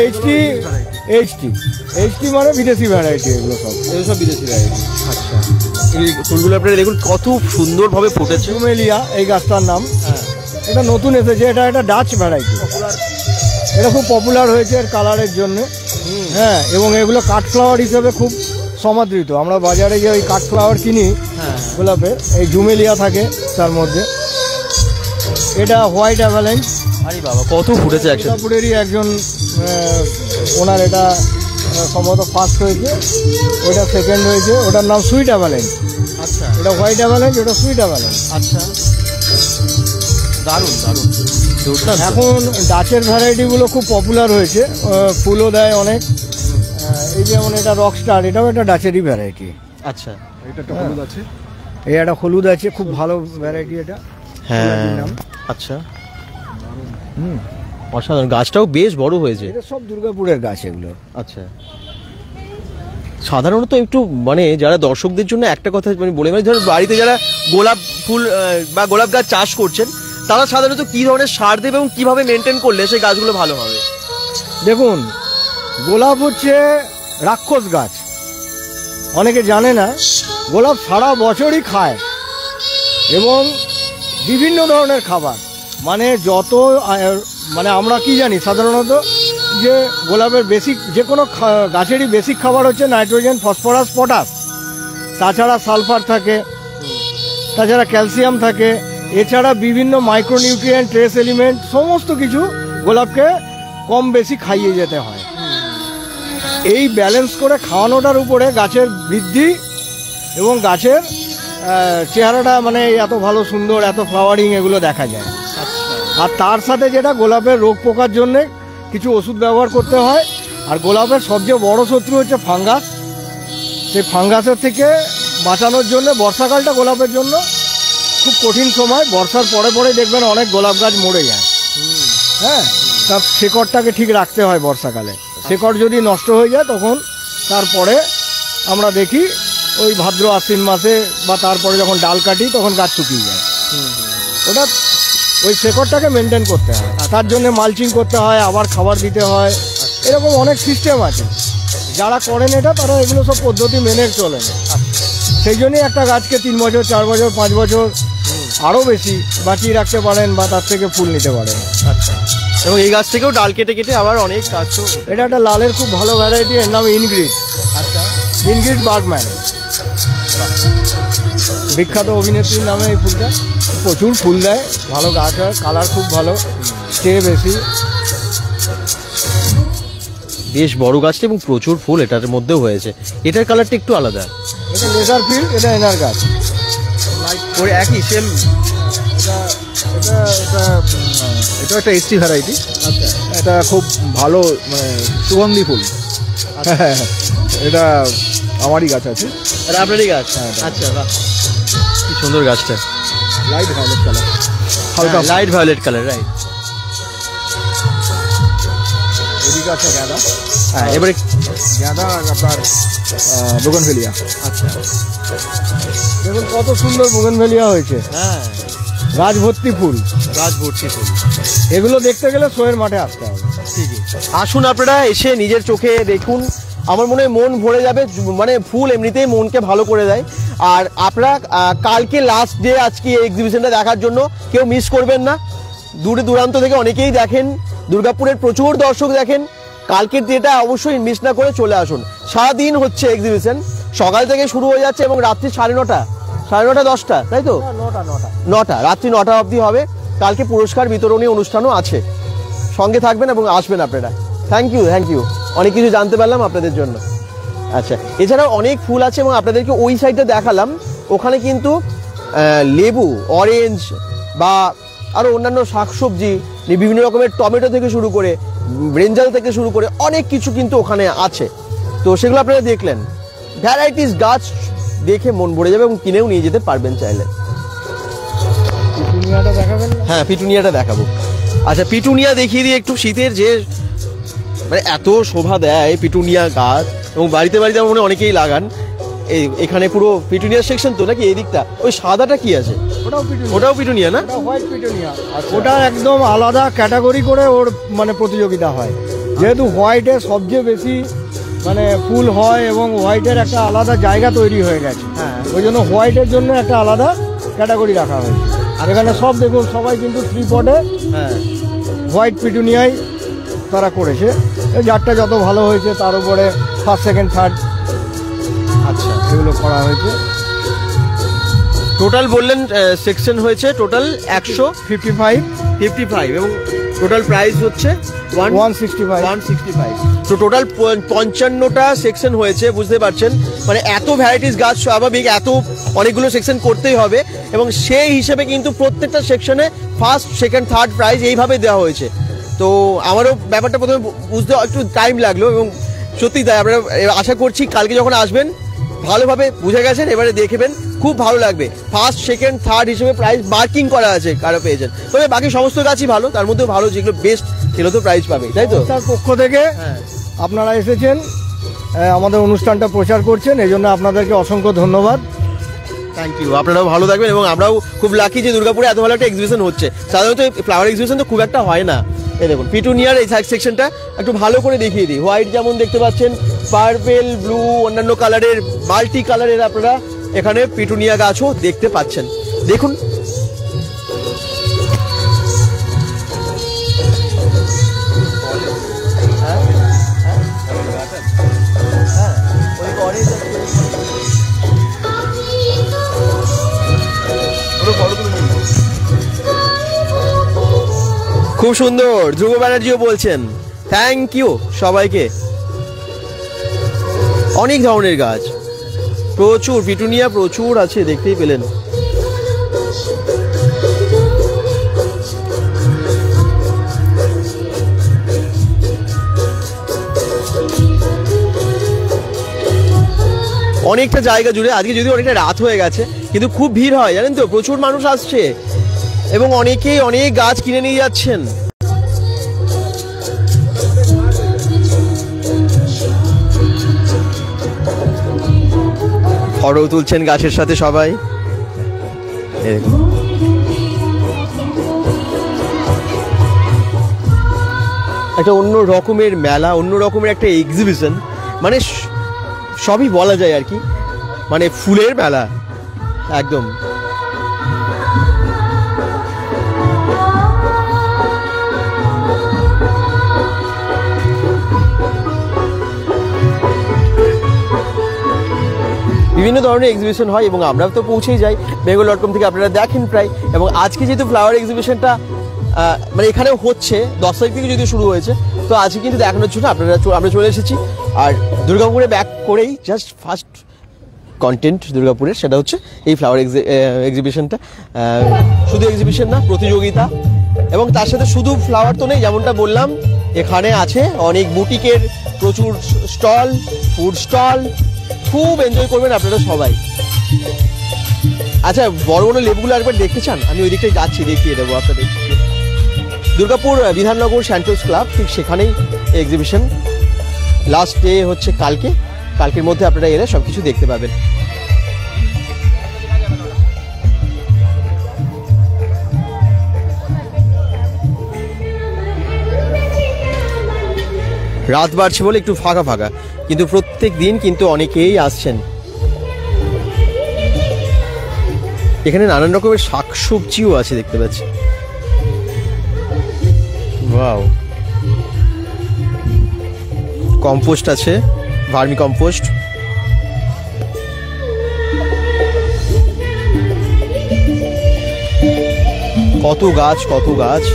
এইচটি মানে বিদেশি ভ্যারাইটি। এগুলো সব বিদেশি ভ্যারাইটি। আচ্ছা এই ফুলগুলো আপনারা দেখুন কত সুন্দরভাবে ফুটেছে। জুমেলিয়া এই গাছটার নাম। এটা নতুন এসেছে, এটা একটা ডাচ ভ্যারাইটি। এটা খুব পপুলার হয়েছে এর কালারের জন্য। হ্যাঁ এবং এগুলো কাঠফ্লাওয়ার হিসেবে খুব সমাদৃত। আমরা বাজারে যে ওই কাঠফ্লাওয়ার কিনি গোলাপের, এই জুমেলিয়া থাকে তার মধ্যে। এটা হোয়াইট অ্যাভালেন্স। আরে বাবা কত ফুটেছে একসাথে। দুর্গাপুরেরই একজন ওনার এটা সম্ভবত ফার্স্ট হয়েছে, ওটা সেকেন্ড হয়েছে, ওটার নাম সুইট অ্যাভালেন্স। আচ্ছা এটা হোয়াইট অ্যাভালেন্স, ওটা সুইট অ্যাভালেন্স। আচ্ছা, দারুণ দারুণ দুর্দান্ত। এখন ডাচের ভ্যারাইটিগুলো খুব পপুলার হয়েছে, ফুলও দেয় অনেক। এই যেমন এটা রকস্টার, এটাও একটা ডাচেরই ভ্যারাইটি। আচ্ছা, এটা একটা হলুদ আছে, এই একটা হলুদ আছে, খুব ভালো ভ্যারাইটি এটা। হ্যাঁ আচ্ছা, অসাধারণ। গাছটাও বেশ বড় হয়েছে। এটা সব দুর্গাপুরের গাছ এগুলো। আচ্ছা, সাধারণত একটু মানে যারা দর্শকদের জন্য একটা কথা মানে বলে, মানে ধরুন বাড়িতে যারা গোলাপ ফুল বা গোলাপ গাছ চাষ করছেন, তারা সাধারণত কি ধরনের সার দেবে এবং কিভাবে মেনটেন করলে সেই গাছগুলো ভালো হবে? দেখুন, গোলাপ হচ্ছে রাক্ষস গাছ, অনেকে জানে না। গোলাপ সারা বছরই খায় এবং বিভিন্ন ধরনের খাবার, মানে যত মানে আমরা কি জানি সাধারণত যে গোলাপের বেসিক যে কোনো গাছেরই বেসিক খাবার হচ্ছে নাইট্রোজেন, ফসফরাস, পটাশ, তাছাড়া সালফার থাকে, তাছাড়া ক্যালসিয়াম থাকে, এছাড়া বিভিন্ন মাইক্রোনিউট্রিয়েন্ট, ট্রেস এলিমেন্ট, সমস্ত কিছু গোলাপকে কম বেশি খাইয়ে যেতে হয়। এই ব্যালেন্স করে খাওয়ানোটার উপরে গাছের বৃদ্ধি এবং গাছের চেহারাটা মানে এত ভালো সুন্দর, এত ফ্লাওয়ারিং এগুলো দেখা যায়। আর তার সাথে যেটা গোলাপের রোগ পোকার জন্যে কিছু ওষুধ ব্যবহার করতে হয়। আর গোলাপের সবচেয়ে বড় শত্রু হচ্ছে ফাঙ্গাস। সেই ফাঙ্গাসের থেকে বাঁচানোর জন্য বর্ষাকালটা গোলাপের জন্য খুব কঠিন সময়। বর্ষার পরে পরে দেখবেন অনেক গোলাপ গাছ মরে যায়। হ্যাঁ, তার শেকড়টাকে ঠিক রাখতে হয় বর্ষাকালে। শেকড় যদি নষ্ট হয়ে যায় তখন তারপরে আমরা দেখি ওই ভাদ্র আশ্বিন মাসে বা তারপরে যখন ডাল কাটি তখন গাছ শুকিয়ে যায়। ওটা ওই শেকড়টাকে মেনটেন করতে হয়, তার জন্য মালচিং করতে হয়, আবার খাবার দিতে হয়, এরকম অনেক সিস্টেম আছে। যারা করেন এটা তারা এগুলো সব পদ্ধতি মেনে চলেন। সেই জন্যই একটা গাছকে 3 বছর, 4 বছর, 5 বছর আরও বেশি বাঁচিয়ে রাখতে পারেন বা তার থেকে ফুল নিতে পারেন। আচ্ছা, এবং এই গাছ থেকেও ডাল কেটে কেটে আবার অনেক গাছ। এটা একটা লালের খুব ভালো ভ্যারাইটি, এর নাম ইনগ্রিড। আচ্ছা, ইনগ্রিড বার্গম্যান, বিখ্যাত অভিনেত্রীর নামে এই ফুলটা। প্রচুর ফুল দেয়, ভালো গাছ হয়, কালার খুব ভালো, স্টে বেশি। বেশ বড় গাছটা এবং প্রচুর ফুল এটার মধ্যেও হয়েছে। এটার কালারটা একটু আলাদা। এটা লেজার ফিল্ড, এটা এনার গাছ, ওই একই সেম। এটা একটা এসটি ভ্যারাইটি। আচ্ছা, এটা খুব ভালো মানে সুগন্ধি ফুল। এটা আমারই গাছ আছে। আর আপনারই গাছ? আচ্ছা, বাহ, কি সুন্দর গাছটা। লাইট ভায়োলেট কালার, হালকা লাইট ভায়োলেট কালার, রাইট। এদিকে আছে গাঁদা। হ্যাঁ, এবারে গাঁদা আর আপনার বোগনভেলিয়া। আচ্ছা, দেখুন কত সুন্দর বোগেনভেলিয়া হয়েছে। হ্যাঁ, গাছ ভর্তি ফুল, গাছ ভর্তি ফুল। এগুলো দেখতে গেলে শোয়ের মাঠে আসতে হবে। ঠিকই, আসুন আপনারা এসে নিজের চোখে দেখুন। আমার মনে হয় মন ভরে যাবে। মানে ফুল এমনিতেই মনকে ভালো করে দেয়। আর আপনারা কালকে লাস্ট ডে আজকে এই এক্সিবিশনটা দেখার জন্য কেউ মিস করবেন না। দূরে দূরান্ত থেকে অনেকেই দেখেন, দুর্গাপুরের প্রচুর দর্শক দেখেন। কালকের ডেটা অবশ্যই মিস না করে চলে আসুন। সারাদিন হচ্ছে এক্সিবিশন, সকাল থেকে শুরু হয়ে যাচ্ছে এবং রাত্রি 9:30, 9:30, 10টা, তাই তো? 9টা, রাত্রি 9টা অবধি হবে। কালকে পুরস্কার বিতরণী অনুষ্ঠানও আছে। সঙ্গে থাকবেন এবং আসবেন আপনারা। থ্যাংক ইউ, অনেক কিছু জানতে পারলাম আপনাদের জন্য। আচ্ছা, এছাড়াও অনেক ফুল আছে এবং আপনাদেরকে ওই সাইডটা দেখালাম। ওখানে কিন্তু লেবু, অরেঞ্জ বা আরও অন্যান্য শাকসবজি, বিভিন্ন রকমের টমেটো থেকে শুরু করে, ব্রিঞ্জাল থেকে শুরু করে অনেক কিছু কিন্তু ওখানে আছে। তো সেগুলো আপনারা দেখলেন। ভ্যারাইটিস গাছ দেখে মন ভরে যাবে এবং কিনেও নিয়ে যেতে পারবেন চাইলে। পিটুনিয়াটা দেখাবেন? হ্যাঁ, পিটুনিয়াটা দেখাবো। আচ্ছা, পিটুনিয়া দেখিয়ে দিয়ে একটু শীতের যে মানে এত শোভা দেয় পিটুনিয়া গাছ, এবং বাড়িতে বাড়িতে মনে অনেকেই লাগান। এখানে পুরো পিটুনিয়ার সেকশন তো নাকি? এই দিকটা ওই সাদাটা কি আছে? ওটাও পিটুনিয়া না? White petunia. ওটা একদম আলাদা ক্যাটাগরি করে ওর মানে প্রতিযোগিতা হয়। যেহেতু হোয়াইটে সবচেয়ে বেশি মানে ফুল হয় এবং হোয়াইটের একটা আলাদা জায়গা তৈরি হয়ে গেছে। হ্যাঁ, ওই জন্য হোয়াইটের জন্য একটা আলাদা ক্যাটাগরি রাখা হয়েছে। আর এখানে সব দেখুন সবাই কিন্তু 3 পটে হোয়াইট পিটুনিয়াই তারা করেছে। যারটা যত ভালো হয়েছে তার উপরে ফার্স্ট, সেকেন্ড, থার্ড আচ্ছা এগুলো করা হয়েছে। টোটাল বললেন সেকশন হয়েছে টোটাল 155 এবং টোটাল প্রাইস হচ্ছে 165। তো টোটাল 55টা সেকশন হয়েছে, বুঝতে পারছেন, মানে এত ভ্যারাইটিস গাছ স্বাভাবিক, এত অনেকগুলো সেকশন করতেই হবে, এবং সেই হিসেবে কিন্তু প্রত্যেকটা সেকশনে ফার্স্ট সেকেন্ড থার্ড প্রাইজ এইভাবে দেওয়া হয়েছে। তো আমারও ব্যাপারটা প্রথমে বুঝতে একটু টাইম লাগলো, এবং সত্যি তাই আমরা আশা করছি কালকে যখন আসবেন ভালোভাবে বুঝে গেছেন, এবারে দেখবেন খুব ভালো লাগবে। ফার্স্ট সেকেন্ড থার্ড হিসেবে প্রাইজ মার্কিং করা আছে, কারো পেয়েছেন, তবে বাকি সমস্ত গাছই ভালো, তার মধ্যেও ভালো যেগুলো বেস্ট সেগুলো তো প্রাইজ পাবে, তাই তো? তার পক্ষ থেকে আপনারা এসেছেন, আমাদের অনুষ্ঠানটা প্রচার করছেন, এই জন্য আপনাদেরকে অসংখ্য ধন্যবাদ। থ্যাংক ইউ, আপনারাও ভালো থাকবেন, এবং আমরাও খুব লাকি যে দুর্গাপুরে এত ভালো একটা এক্সিবিশন হচ্ছে। সাধারণত ফ্লাওয়ার এক্সিবিশন তো খুব একটা হয় না। এই দেখুন পিটুনিয়ার এই সেকশনটা একটু ভালো করে দেখিয়ে দিই। হোয়াইট যেমন দেখতে পাচ্ছেন, পার্পেল, ব্লু, অন্যান্য কালারের, মাল্টি কালারের আপনারা এখানে পিটুনিয়া গাছও দেখতে পাচ্ছেন। দেখুন খুব সুন্দর, ধ্রুব ব্যানার্জিও বলছেন থ্যাংক ইউ সবাইকে। অনেক ধরনের গাছ, প্রচুর পিটুনিয়া প্রচুর আছে, দেখতেই পেলেন। অনেকটা জায়গা জুড়ে আজকে যদিও অনেকটা রাত হয়ে গেছে, কিন্তু খুব ভিড় হয় জানেন তো, প্রচুর মানুষ আসছে এবং অনেকেই অনেক গাছ কিনে নিয়ে যাচ্ছেন। ফটো তুলছেন গাছের সাথে সবাই। একটা অন্য রকমের মেলা, অন্য রকমের একটা এক্সিবিশন, মানে সবই বলা যায় আর কি, মানে ফুলের মেলা একদম। বিভিন্ন ধরনের এক্সিবিশন হয় এবং আমরা তো পৌঁছেই যাই, bengal.com থেকে আপনারা দেখেন প্রায়। এবং আজকে যেহেতু ফ্লাওয়ার এক্সিবিশনটা মানে এখানেও হচ্ছে, 10 তারিখ থেকে যদিও শুরু হয়েছে, তো আজকে কিন্তু দেখানোর জন্য আমরা চলে এসেছি। আর দুর্গাপুরে ব্যাক করেই জাস্ট ফার্স্ট কন্টেন্ট দুর্গাপুরের সেটা হচ্ছে এই ফ্লাওয়ার এক্সিবিশনটা। শুধু এক্সিবিশন না, প্রতিযোগিতা, এবং তার সাথে শুধু ফ্লাওয়ার তো নেই, যেমনটা বললাম এখানে আছে অনেক বুটিকের প্রচুর স্টল, ফুড স্টল, খুব এনজয় করবেন আপনারা সবাই। আচ্ছা, বড় বড় লেবুগুলো একবার দেখতে চান? আমি ওই দিকটাই যাচ্ছি, দেখিয়ে দেবো আপনাদের। দুর্গাপুর বিধাননগর স্যান্টোস ক্লাব, ঠিক সেখানেই এক্সিবিশন। লাস্ট ডে হচ্ছে কালকের মধ্যে আপনারা এলে সবকিছু দেখতে পাবেন। রাত বাড়ছে বলে একটু ফাঁকা ফাঁকা, কিন্তু প্রত্যেক দিন কিন্তু অনেকেই আসছেন। এখানে নানান রকমের শাকসবজিও আছে দেখতে পাচ্ছি। ওয়াও, কম্পোস্ট আছে, ভার্মি কম্পোস্ট। কত গাছ কত গাছ।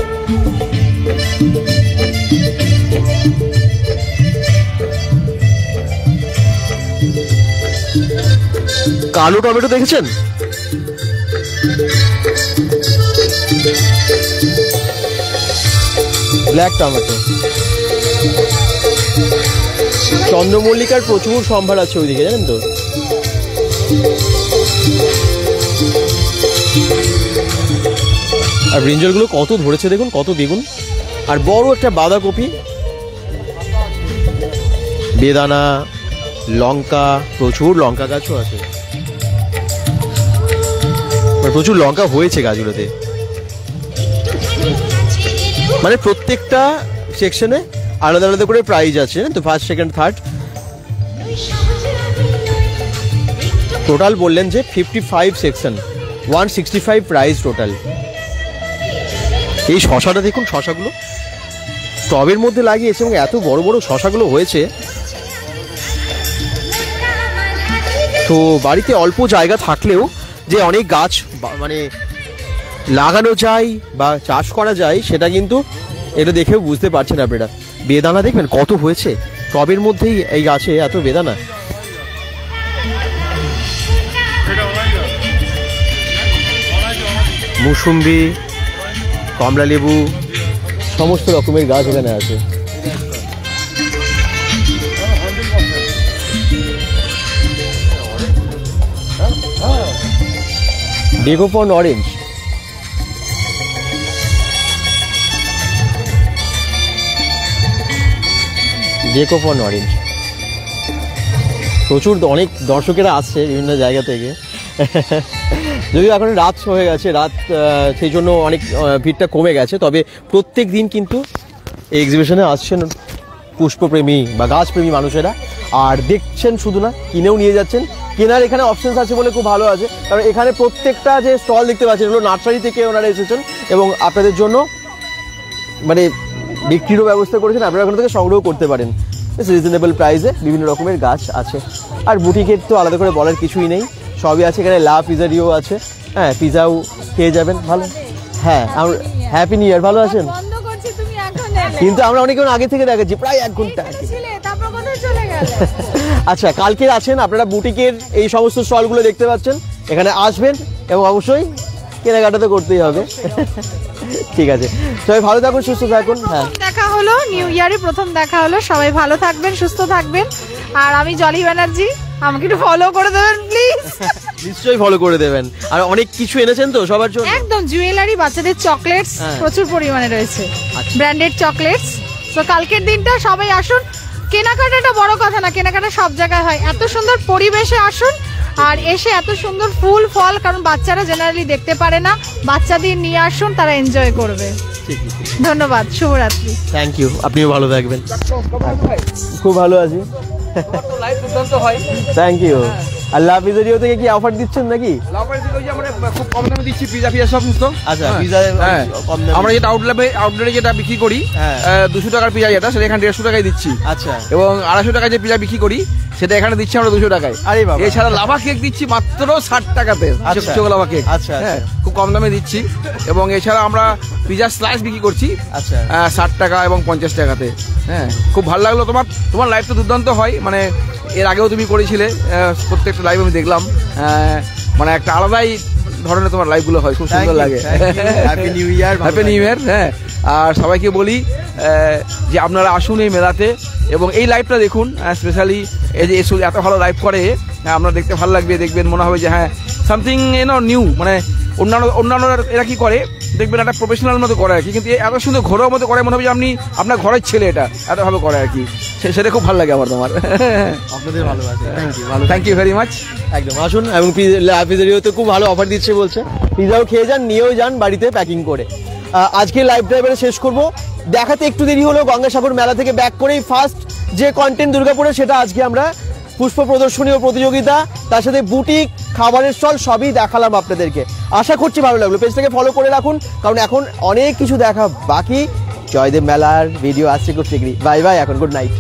কালো টমেটো দেখেছেন? Black tomato. চন্দ্রমল্লিকার প্রচুর সম্ভার আছে ওইদিকে, জানেন তো। আর ব্রিঞ্জলগুলো কত ধরেছে দেখুন, কত বেগুন, আর বড় একটা বাঁধাকপি, বেদানা, লঙ্কা, প্রচুর লঙ্কা গাছও আছে, প্রচুর লঙ্কা হয়েছে গাছগুলোতে। মানে প্রত্যেকটা সেকশনে আলাদা আলাদা করে প্রাইজ আছে, তো ফার্স্ট সেকেন্ড থার্ড। টোটাল বললেন যে 55 সেকশন, 165 প্রাইজ টোটাল। এই শশাটা দেখুন, শশাগুলো টবের মধ্যে লাগিয়েছে এবং এত বড় বড় শশাগুলো হয়েছে। তো বাড়িতে অল্প জায়গা থাকলেও যে অনেক গাছ মানে লাগানো যায় বা চাষ করা যায়, সেটা কিন্তু এটা দেখেও বুঝতে পারছেন আপনারা। বেদানা দেখবেন কত হয়েছে, টবের মধ্যেই এই গাছে এত বেদানা। মুসুম্বি, কমলা লেবু, সমস্ত রকমের গাছ এখানে আছে। ডেকোপন অরেঞ্জ, ডেকোপন অরেঞ্জ, প্রচুর অনেক দর্শকেরা আসছে বিভিন্ন জায়গা থেকে। যদিও এখন রাত হয়ে গেছে, রাত সেই জন্য অনেক ভিড়টা কমে গেছে, তবে প্রত্যেক দিন কিন্তু এই এক্সিবিশনে আসছেন পুষ্পপ্রেমী বা গাছপ্রেমী মানুষেরা, আর দেখছেন শুধু না, কিনেও নিয়ে যাচ্ছেন। কেনার এখানে অপশনস আছে বলে খুব ভালো আছে, কারণ এখানে প্রত্যেকটা যে স্টল দেখতে পাচ্ছেন এগুলো নার্সারি থেকে ওনারা এসেছেন এবং আপনাদের জন্য মানে বিক্রিরও ব্যবস্থা করেছেন, আপনারা ওখান থেকে সংগ্রহ করতে পারেন রিজনেবল প্রাইসে। বিভিন্ন রকমের গাছ আছে, আর বুটিকের তো আলাদা করে বলার কিছুই নেই, সবই আছে এখানে। লা পিজারিও আছে, হ্যাঁ পিজাও খেয়ে যাবেন, ভালো। হ্যাঁ, হ্যাপি নিউ ইয়ার, ভালো আছেন? কিন্তু আমরা অনেকক্ষণ আগে থেকে দেখাচ্ছি, প্রায় 1 ঘন্টা আগে। আচ্ছা, কালকে আছেন আপনারা বুটিকের এই সমস্ত স্টলগুলো দেখতে পাচ্ছেন, এখানে আসবেন এবং অবশ্যই কেনাকাটা তো করতেই হবে। ঠিক আছে, সবাই ভালো থাকুন, সুস্থ থাকুন। হ্যাঁ, দেখা হলো নিউ ইয়ারে, প্রথম দেখা হলো, সবাই ভালো থাকবেন, সুস্থ থাকবেন। আর আমি জলি ব্যানার্জি, আমাকে একটু ফলো করে দেবেন প্লিজ। নিশ্চয়ই ফলো করে দেবেন। আর অনেক কিছু এনেছেন তো সবার জন্য? একদম জুয়েলারি, বাচ্চাদের চকলেটস প্রচুর পরিমাণে রয়েছে, ব্র্যান্ডেড চকলেটস। তো কালকের দিনটা সবাই আসুন, কেনাকাটাটা বড় কথা না, কেনাকাটা সব জায়গায় হয়। এত সুন্দর পরিবেশে আসুন, আর এসে এত সুন্দর ফুল ফল, কারণ বাচ্চারা জেনারেলি দেখতে পারে না, বাচ্চাদের নিয়ে আসুন, তারা এনজয় করবে। ধন্যবাদ, শুভরাত্রি। থ্যাংক ইউ, আপনিও ভালো থাকবেন। খুব ভালো আছি, থ্যাংক ইউ। আর লাভ পিজারিও থেকে কি অফার দিচ্ছেন নাকি? খুব কম দামে দিচ্ছি পিজা ফিজা সমস্ত। আচ্ছা, পিজা কম দামে আমরা যেটা আউটলেটে যেটা বিক্রি করি 200 টাকার পিজা, যেটা সেটা এখানে 150 টাকায় দিচ্ছি। আচ্ছা, এবং 250 টাকায় যে পিজা বিক্রি করি সেটা এখানে দিচ্ছি আমরা 200 টাকায়। আরে বাবা। এছাড়া লাভা কেক দিচ্ছি মাত্র 60 টাকাতে, লাভা কেক। আচ্ছা, খুব কম দামে দিচ্ছি। এবং এছাড়া আমরা পিজা স্লাইস বিক্রি করছি 60 টাকা এবং 50 টাকাতে। হ্যাঁ, খুব ভালো লাগলো। তোমার লাইফ তো দুর্দান্ত হয়, মানে এর আগেও তুমি করেছিলে, প্রত্যেকটা লাইভ আমি দেখলাম, মানে একটা আলাদাই ধরনের তোমার লাইভগুলো হয়, খুব সুন্দর লাগে। Happy new year. Happy new year. হ্যাঁ, আর সবাইকে বলি যে আপনারা আসুন এই মেলাতে এবং এই লাইভটা দেখুন, স্পেশালি এই যে এত ভালো লাইভ করে, আপনারা দেখতে ভালো লাগবে, দেখবেন মনে হবে যে হ্যাঁ সামথিং নিউ, মানে অন্যান্য এরা কি করে দেখবেন একটা প্রফেশনাল মতো করে আর কি, কিন্তু এত সুন্দর ঘরোয়া মতো করে, মনে হবে যে আপনি আপনার ঘরের ছেলে, এটা এতভাবে করে আর কি, সেটা খুব ভালো লাগে আমার। তোমার আপনাদের ভালোবাসা, থ্যাংক ইউ ভেরি মাচ। একদম আসুন, এবং পিজারিওতে খুব ভালো অফার দিচ্ছে বলছে, পিজাও খেয়ে যান, নিয়েও যান বাড়িতে প্যাকিং করে। আজকে লাইভ ড্রাইভারে শেষ করব, দেখাতে একটু দেরি হলো, গঙ্গাসাগর মেলা থেকে ব্যাক করেই ফার্স্ট যে কন্টেন্ট দুর্গাপুরে, সেটা আজকে আমরা পুষ্প প্রদর্শনী ও প্রতিযোগিতা, তার সাথে বুটিক, খাবারের স্টল সবই দেখালাম আপনাদেরকে। আশা করছি ভালো লাগলো। পেজটাকে ফলো করে রাখুন, কারণ এখন অনেক কিছু দেখা বাকি। জয়দেব মেলার ভিডিও আসছে খুব শীঘ্রই। বাই বাই, এখন গুড নাইট।